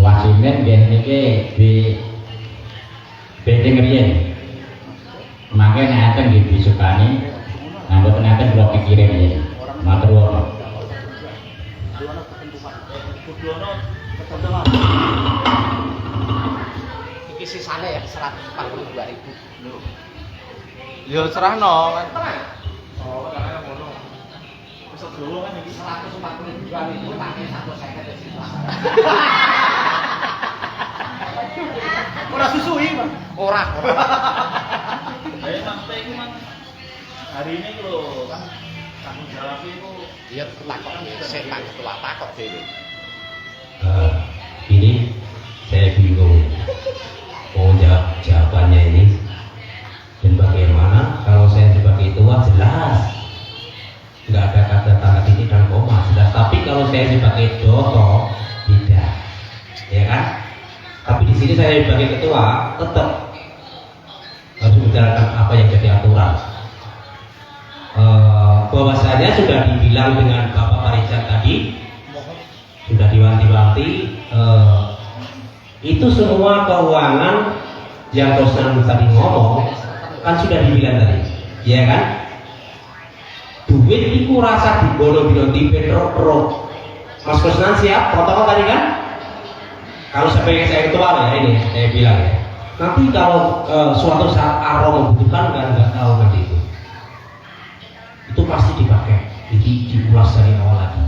Wasimin nggih niki di Beting riyen. Mangke nek enten nggih disukani, mboten enten kula pikirin nggih. Matur nuwun. Iki sisane ya 142.000. Yo serahno kan. Oh, karena ngono. Wis dulu kan iki 142.000 pakai 150 sisa. Ora susui, Mas. Ora. Ayo sampai itu mang hari ini lho kan tanggung jawab itu. Iya takok sik tak ketua takok dhewe. Ini saya bingung mau jawab jawabannya ini, dan bagaimana kalau saya sebagai ketua jelas nggak ada kata tanda titik dan koma jelas, tapi kalau saya sebagai doto tidak, ya kan? Tapi di sini saya sebagai ketua tetap harus menjalankan apa yang jadi aturan. Bahwasanya sudah dibilang dengan Bapak Parijan tadi, sudah diwanti-wanti, itu semua keuangan yang Kosnan tadi ngomong kan sudah dibilang tadi, ya kan? Duit itu rasa dibono-bono di Petro. Mas Kosnan siap protokol tadi kan? Kalau sebagai saya ketua ya ini saya bilang ya. Nanti kalau suatu saat ARO membutuhkan kan nggak tahu nanti itu pasti dipakai, diulas dari awal lagi.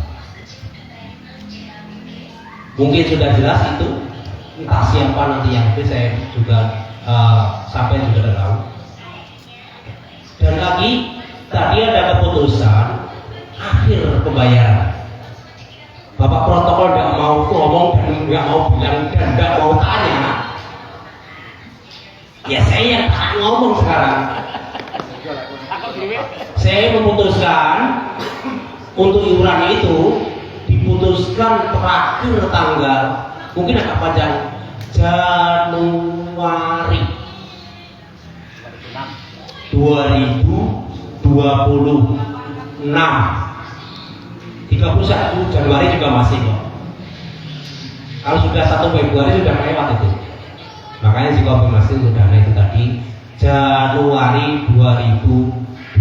Mungkin sudah jelas itu, entah siapa nanti yang itu saya juga sampai juga tidak tahu. Dan lagi tadi ada keputusan akhir pembayaran. Bapak protokol tidak mau ngomong dan nggak mau bilang dan nggak mau tanya. Ya saya yang ngomong sekarang. Saya memutuskan untuk iuran itu diputuskan terakhir tanggal mungkin agak panjang Januari 2026. 31 Januari juga masih kok. Kalau sudah 1 Februari sudah lewat itu. Makanya dikonfirmasi untuk dana itu tadi Januari 2026.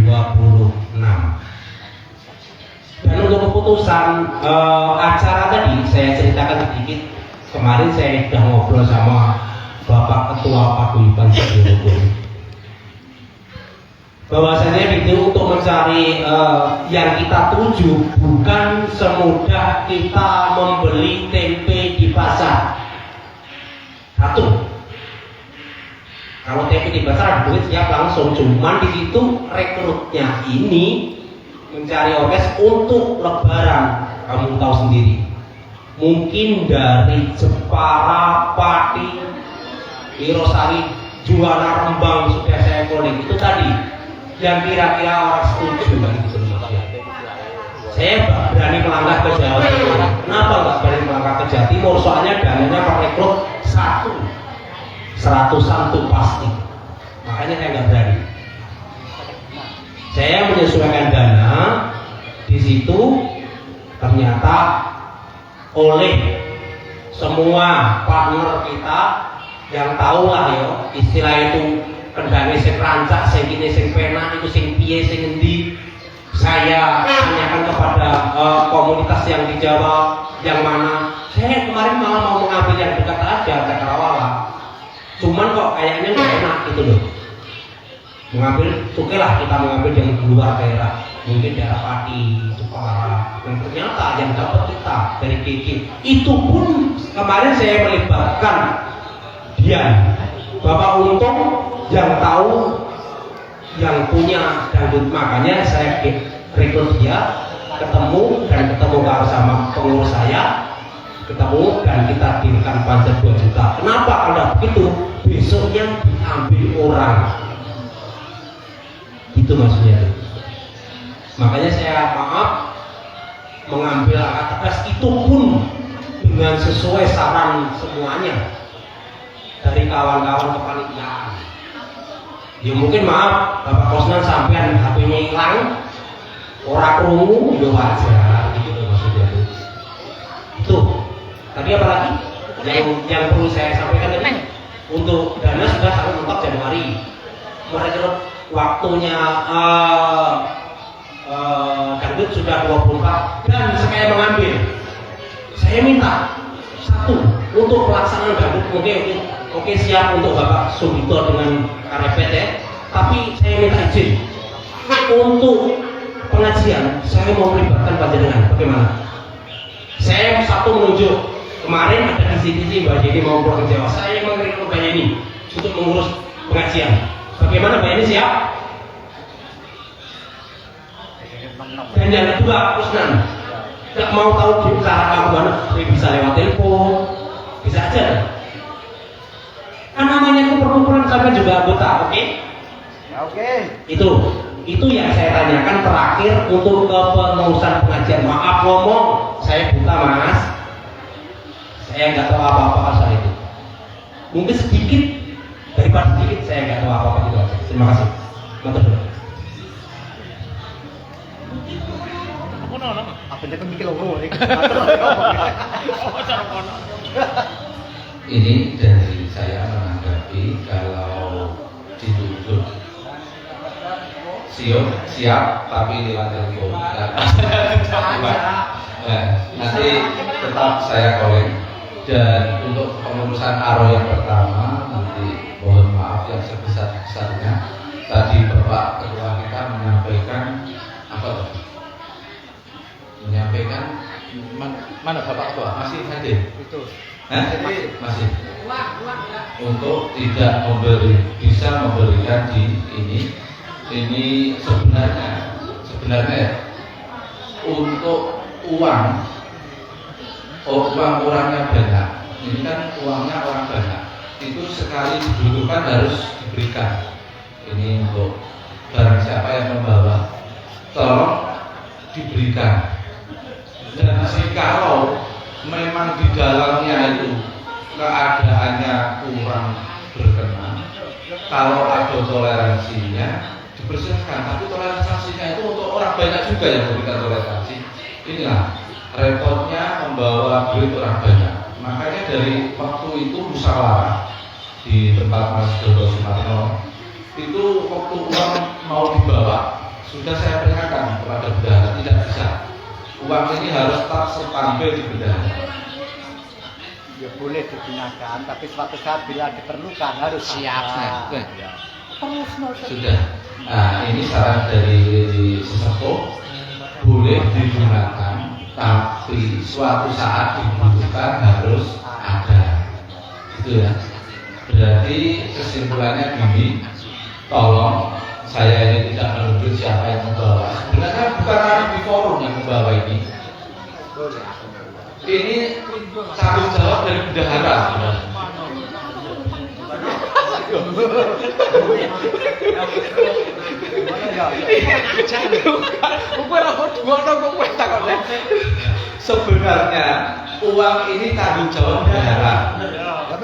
Dan untuk keputusan acara tadi saya ceritakan sedikit. Kemarin saya sudah ngobrol sama Bapak Ketua Paguyuban Sediologori. Bahwasanya itu untuk mencari yang kita tuju bukan semudah kita membeli tempe di pasar. Satu, kalau tempe di pasar ada duit siap langsung, cuman di situ rekrutnya ini mencari orkes untuk Lebaran. Kamu tahu sendiri, mungkin dari Jepara, Pati, Wirosari, Juwana, Rembang sudah saya calling itu tadi. Yang kira-kira orang setuju kan gitu maksudnya. Saya berani melangkah ke Jawa Timur. Kenapa nggak berani melangkah ke Jawa Timur? Soalnya dananya per rekrut 100-an tuh pasti. Makanya saya nggak berani. Saya menyesuaikan dana di situ ternyata oleh semua partner kita yang tahu lah ya istilah itu. Kendane sing rancak, sing kene sing penak iku sing piye sing endi. Saya tanyakan kepada komunitas yang di Jawa yang mana. Saya kemarin malah mau mengambil yang dekat aja ke Karawala. Cuman kok kayaknya nggak enak gitu loh. Mengambil, oke lah kita mengambil yang di luar daerah. Mungkin daerah Pati, Jepara. Dan ternyata yang dapat kita dari GG. Itu pun kemarin saya melibatkan Dian. Bapak Untung yang tahu yang punya dangdut, makanya saya rekrut dia ketemu sama pengurus saya ketemu dan kita dirikan pajak 2 juta. Kenapa? Kalau begitu besoknya diambil orang itu maksudnya. Makanya saya maaf mengambil angka tegas itu pun dengan sesuai saran semuanya dari kawan-kawan kepanitiaan. Ya mungkin maaf Bapak Kosnan sampean HP-nya hilang, ora krungu, ya wajar gitu maksudnya itu. Itu. Tadi apa lagi? Yang perlu saya sampaikan tadi untuk dana sudah sangat mentok Januari. Merekrut waktunya dangdut sudah 24 dan saya mengambil. Saya minta satu untuk pelaksanaan dangdut Oke siap untuk Bapak Sugito dengan KRPT, tapi saya minta izin untuk pengajian saya mau melibatkan panjenengan. Bagaimana? Saya satu menunjuk kemarin ada kisi-kisi Mbak Jenny mau pulang ke Jawa. Saya mengirim Mbak Jenny untuk mengurus pengajian. Bagaimana Mbak Jenny siap? Dan yang kedua Kusnan tidak mau tahu cara kamu mana, bisa lewat telepon, bisa aja. Kan namanya itu perkumpulan sampai juga anggota, oke? Ya, oke. Itu yang saya tanyakan terakhir untuk kepengurusan pengajian. Maaf ngomong, saya buta mas, saya nggak tahu apa-apa soal itu. Mungkin sedikit daripada sedikit saya nggak tahu apa-apa gitu aja. Terima kasih. Matur dulu. Apa yang mikir lo? Ini dari saya menanggapi kalau dituntut siap tapi lewat telepon. Nanti tetap saya calling. Dan untuk pengurusan aro yang pertama nanti mohon maaf yang sebesar-besarnya. Tadi Bapak Ketua kita menyampaikan apa? Menyampaikan Mana Bapak Ketua? Masih hadir? Itu. Hah? Masih. Untuk tidak bisa memberikan di ini sebenarnya untuk uang orangnya banyak. Ini kan uangnya orang banyak. Itu sekali dibutuhkan harus diberikan. Ini untuk barang siapa yang membawa, tolong diberikan. Dan jikalau memang di dalamnya itu keadaannya kurang berkenan, kalau ada toleransinya dipersilakan. Tapi toleransinya itu untuk orang banyak juga yang memberikan toleransi. Inilah repotnya membawa duit orang banyak. Makanya dari waktu itu musyawarah di tempat Mas Dodo Sumarno itu waktu uang mau dibawa sudah saya peringatkan kepada bendahara, tidak bisa. Uang ini harus tetap stabil di bendahara. Ya boleh digunakan, tapi suatu saat bila diperlukan harus Siap. Sudah. Nah, ini saran dari sesepuh, boleh digunakan, tapi suatu saat dibutuhkan harus ada. Itu ya. Berarti kesimpulannya gini, tolong saya ini tidak menuduh siapa yang membawa. Sebenarnya bukan orang di forum yang membawa ini. Ini tanggung jawab dari bendahara. Sebenarnya uang ini tanggung jawab bendahara,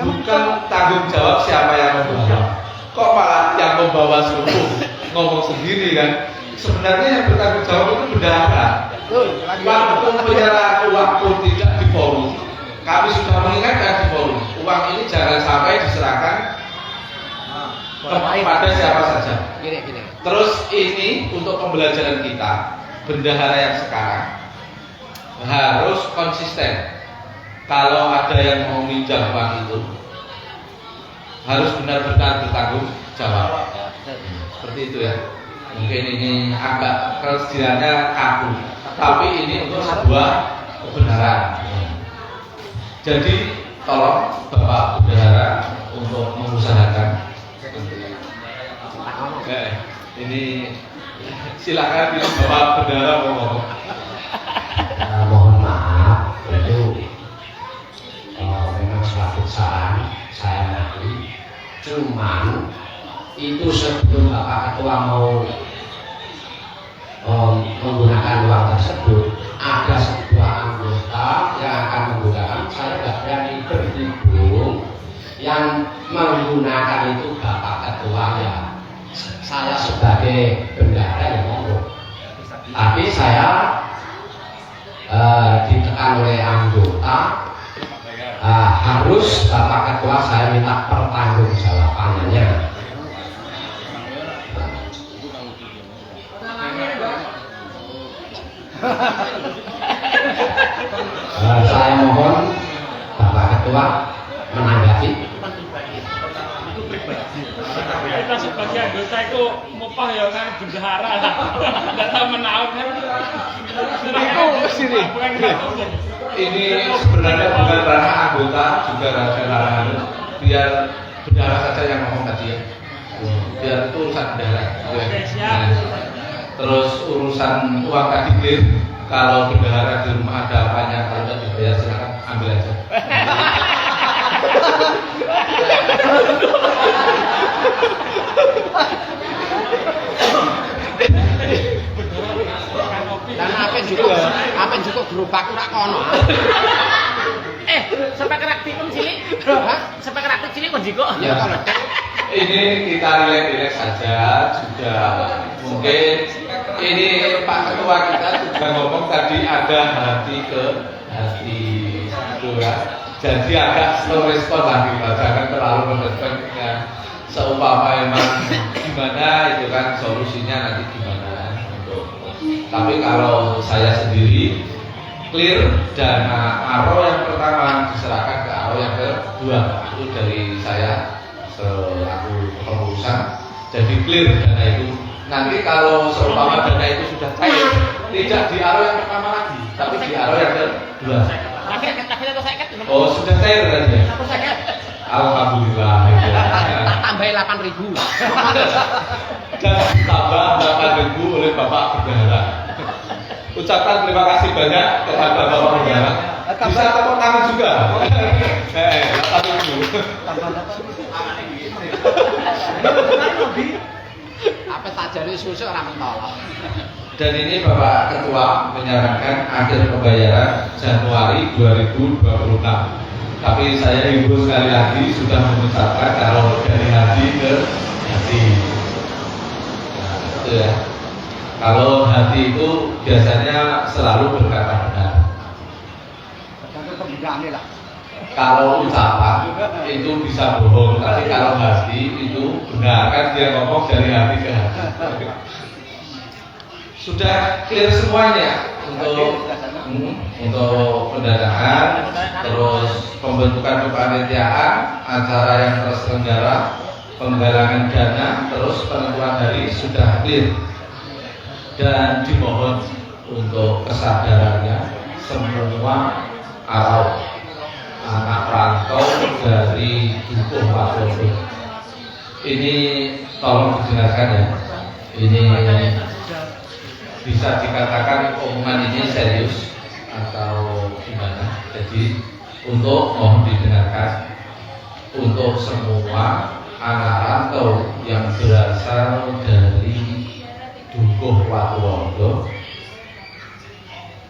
bukan tanggung jawab siapa yang membawa. Kok malah yang membawa suruh ngomong sendiri kan? Sebenarnya yang bertanggung jawab itu bendahara. Waktu penyerahan uang pun tidak di forum. Kami sudah mengingatkan di forum, uang ini jangan sampai diserahkan kepada siapa saja. Terus ini untuk pembelajaran kita, bendahara yang sekarang harus konsisten. Kalau ada yang mau minjam uang itu harus benar-benar bertanggung jawab. Seperti itu ya. Mungkin ini agak kesediaannya kaku, tapi ini untuk sebuah kebenaran. Jadi tolong Bapak Bendahara untuk mengusahakan. Ini silakan Bapak Bendahara ngomong. Mohon maaf, itu memang suatu saran saya nanti. Cuman itu sebelum Bapak Ketua mau menggunakan uang tersebut, ada sebuah anggota yang akan menggunakan. Saya tidak berani berhubung yang menggunakan itu Bapak Ketua, ya saya sebagai bendahara yang ngomong. Tapi saya ditekan oleh anggota, harus Bapak Ketua saya minta pertanggungjawabannya. Saya mohon Bapak Ketua menanggapi. Kita sebagai anggota itu mupah ya kan bendahara lah. Tidak tahu menaut kan. Ini sebenarnya bukan ranah anggota, juga ranah biar bendahara saja yang ngomong tadi ya. Biar itu urusan bendahara. Oke, siap. Terus urusan uang tadi clear. Kalau bendahara di rumah ada apanya, kalau tidak dibayar silakan ambil aja. Dan apa juga gerobak ora kono. Sampai keraktif cilik. Sampai keraktif cilik kok jiko. Ya, ini kita relax saja juga. Mungkin ini Pak Ketua kita sudah ngomong tadi ada hati ke hati, jadi agak slow respon lagi, jangan terlalu mendesak. Seumpama memang gimana itu kan solusinya nanti gimana untuk. Tapi kalau saya sendiri clear, dana ARO yang pertama diserahkan ke ARO yang kedua, itu dari saya selaku pengurusan. Jadi clear dana itu. Nanti kalau seumpama dana itu sudah cair, tidak di aro yang pertama lagi, tapi di aro yang kedua. Sakit atau sakit? Oh, sudah cair tadi ya? Aku sakit. Alhamdulillah. Ya. Tambahin 8.000. Dan ditambah 8.000 oleh Bapak Bendahara. Ucapkan terima kasih banyak kepada Bapak Bendahara. Bisa tepuk tangan juga. 8.000. Apa tak jadi susu orang mentolok. Dan ini Bapak Ketua menyarankan akhir pembayaran Januari 2026. Tapi saya himbau sekali lagi sudah mengucapkan kalau dari hati ke hati. Nah, itu ya. Kalau hati itu biasanya selalu berkata benar. Tergantung pembinaannya lah. Kalau ucapan itu bisa bohong, tapi kalau hati itu benar, kan dia ngomong dari hati ke hati. Sudah clear semuanya untuk pendanaan, terus pembentukan kepanitiaan, acara yang terselenggara, penggalangan dana, terus penentuan hari sudah clear. Dan dimohon untuk kesadarannya semua arau anak rantau dari Dukuh Wadodo ini tolong didengarkan ya. Ini bisa dikatakan omongan ini serius atau gimana. Jadi untuk mohon didengarkan untuk semua anak rantau yang berasal dari Dukuh Wadodo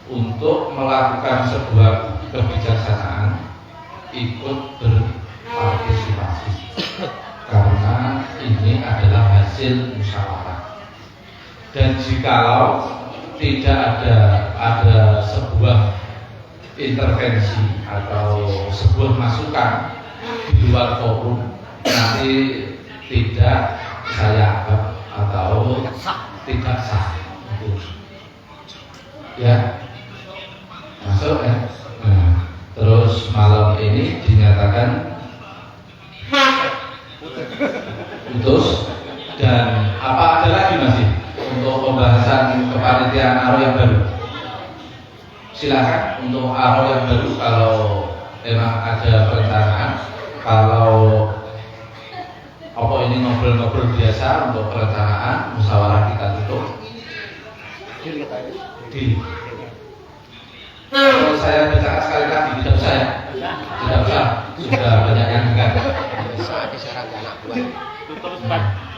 untuk melakukan sebuah kebijaksanaan ikut berpartisipasi karena ini adalah hasil musyawarah. Dan jikalau tidak ada sebuah intervensi atau sebuah masukan di luar forum, nanti tidak saya anggap atau tidak sah. Ya, masuk ya. Nah, terus malam ini dinyatakan putus. Dan apa ada lagi masih untuk pembahasan kepanitiaan aro yang baru? Silakan untuk aro yang baru kalau memang ada perencanaan. Kalau apa ini ngobrol-ngobrol biasa untuk perencanaan musyawarah kita tutup. Di. Kalau saya bicara sekali lagi tidak usah ya? Tidak usah. Sudah banyak yang dengar.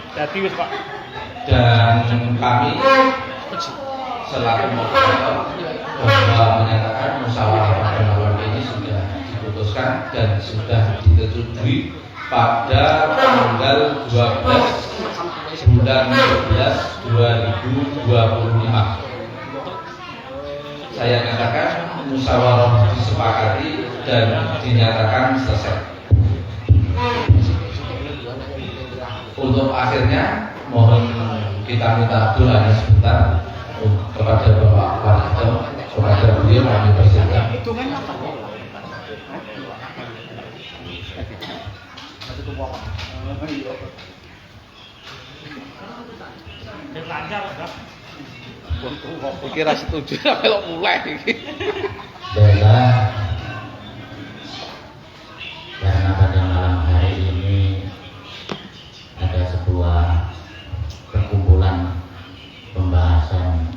Jadi wis Pak. Dan kami selaku moderator bahwa menyatakan musyawarah pada malam ini sudah diputuskan dan sudah disetujui pada tanggal 12 bulan 11 2025. Saya nyatakan musyawarah disepakati dan dinyatakan selesai. Untuk akhirnya mohon kita minta doanya sebentar kepada Bapak Warito, kepada beliau kami persilakan. Hitungannya apa? Lancar, Pak. Kira setuju kalau mulai iki. Baiklah, karena pada malam hari ini ada sebuah perkumpulan pembahasan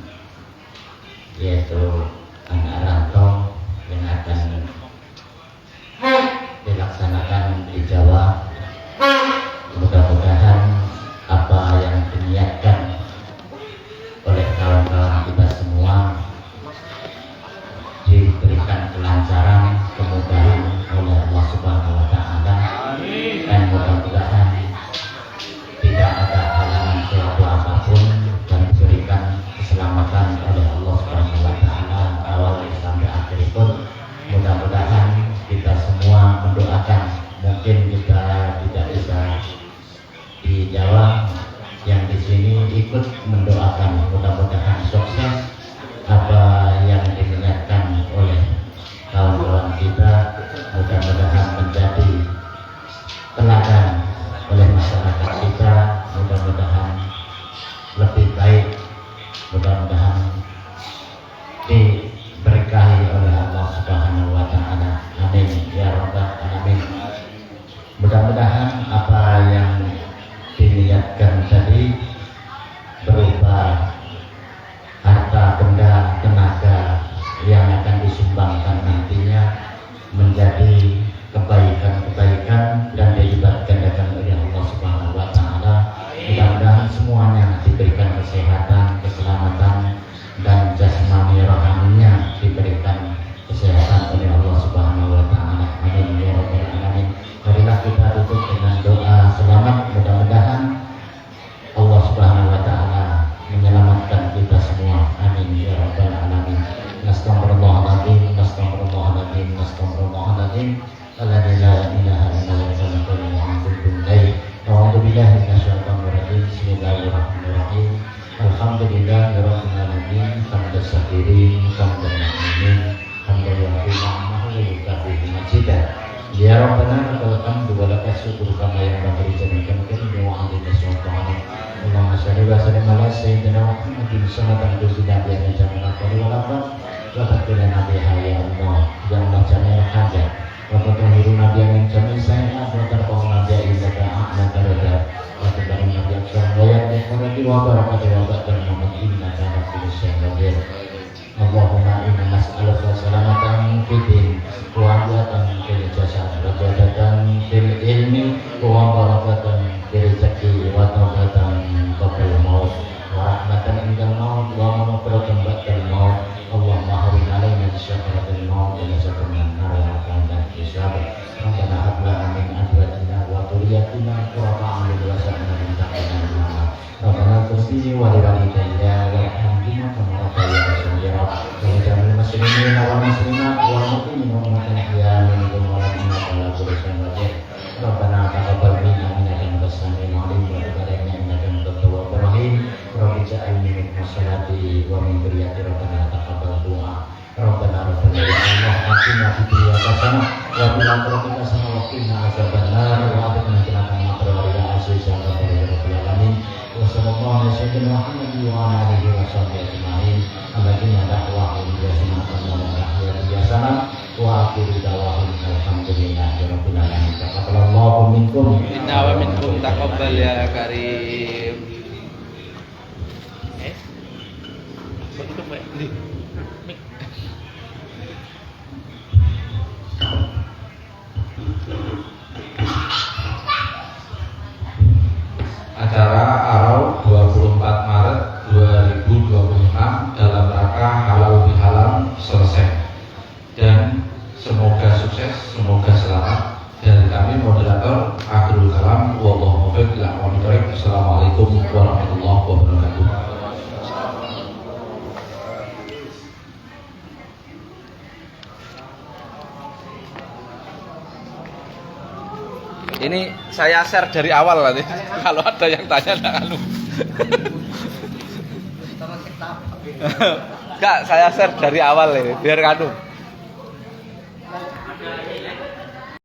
yaitu anak rantau yang akan dilaksanakan di Jawa. Mudah-mudahan apa yang diniatkan oleh kawan-kawan kita semua diberikan kelancaran, kemudahan oleh Allah Subhanahu wa Ta'ala, dan mudah-mudahan tidak ada halangan suatu apapun dan diberikan keselamatan oleh Allah Subhanahu wa Ta'ala awal sampai akhir pun. Mudah-mudahan kita semua mendoakan, mungkin kita tidak bisa di Jawa, yang di sini ikut mendoakan mudah-mudahan sukses apa yang diniatkan oleh kawan-kawan kita, mudah-mudahan menjadi teladan oleh masyarakat kita, mudah-mudahan lebih baik, mudah-mudahan menjadi kebaikan-kebaikan dan dilipat gandakan oleh Allah Subhanahu wa taala. Mudah-mudahan semuanya diberikan kesehatan, keselamatan dan jasmani rohaninya diberikan kesehatan oleh Allah Subhanahu wa taala. Amin ya rabbal alamin. Marilah kita tutup dengan doa selamat. Mudah-mudahan Allah Subhanahu wa taala menyelamatkan kita semua. Amin ya rabbal alamin. Astagfirullahaladzim, astagfirullahaladzim, astagfirullahaladzim. La ilaha illallah. A'udzubillahi minasyaitonir rajim. Bismillahirrahmanirrahim. Alhamdulillahirabbil alamin. Hamdan syakirin, hamdan mu'minin, hamdan ya'lamu wa yukafihi majidah. Ya Rabbana lakal hamdu wa lakal syukur kama yanbaghi li jalali wa 'azimi sultanik. Allahumma shalli wa sallim ala sayyidina Muhammadin sallallahu alaihi wasallam. Wa fatilana biha ya Allah. Ya Allah jami'al hajat. Wa tatahhiruna biha min jami'i sayyi'at wa tarfa'una biha indaka a'la darajat. Wa tabarruna biha aktsara wa yaqulu wa barakatuh wa ba'dal mu'min innaka ala kulli syai'in qadir. Allahumma inna nas'aluka salamatan fid din wa afiyatan fil jasad wa ziyadatan fil ilmi wa barakatan fil rizqi wa tawbatan qabla maut wa rahmatan indal maut wa maghfiratan ba'dal maut. Allahumma hawwin 'alaina syakaratul maut wa jazakumna nar wa qadar hisab. Rabbana hab lana min azwajina wa dhurriyyatina qurrata a'yun warzuqna min taqwallahi. Rabbana ighfir wa li walidayya warhamhuma kama rabbayani shaghira. Wa ja'alna muslimin wa muslimat wal mu'minin wal mu'minat minhum wa innaka ala kulli syai'in qadir. Rabbana taqabbal minna innaka antas samiul 'alim wa tub 'alaina innaka antat tawwabur rahim. Rabbi ja'alni min salati wa min dzurriyyati rabbana taqabbal du'a. Rabbana rabbana ya Allah atina fid dunya hasanah wa fil akhirati hasanah wa qina adzabannar wa adkhilna jannata ma'al ya aziz ya rabbal alamin. Wa sallallahu alaihi wa sallam Muhammad wa ala alihi wa sahbihi ajma'in. Allahumma da'wahum bi sunnati wa bihasanah wa akhiru da'wahum alhamdulillahi rabbil alamin. Taqabbalallahu minkum Inna wa minkum taqabbal ya karim. Begitu Pak. Acara Arau 24 Maret 2026 dalam rangka halal bihalal selesai dan semoga sukses, semoga selamat. Dari kami moderator Akhirul Kalam, wallahu muwaffiq ila aqwamit thoriq. Assalamualaikum warahmatullahi wabarakatuh. Ini saya share dari awal nanti. Kalau ada yang tanya enggak anu. Enggak, saya share dari awal ini biar anu.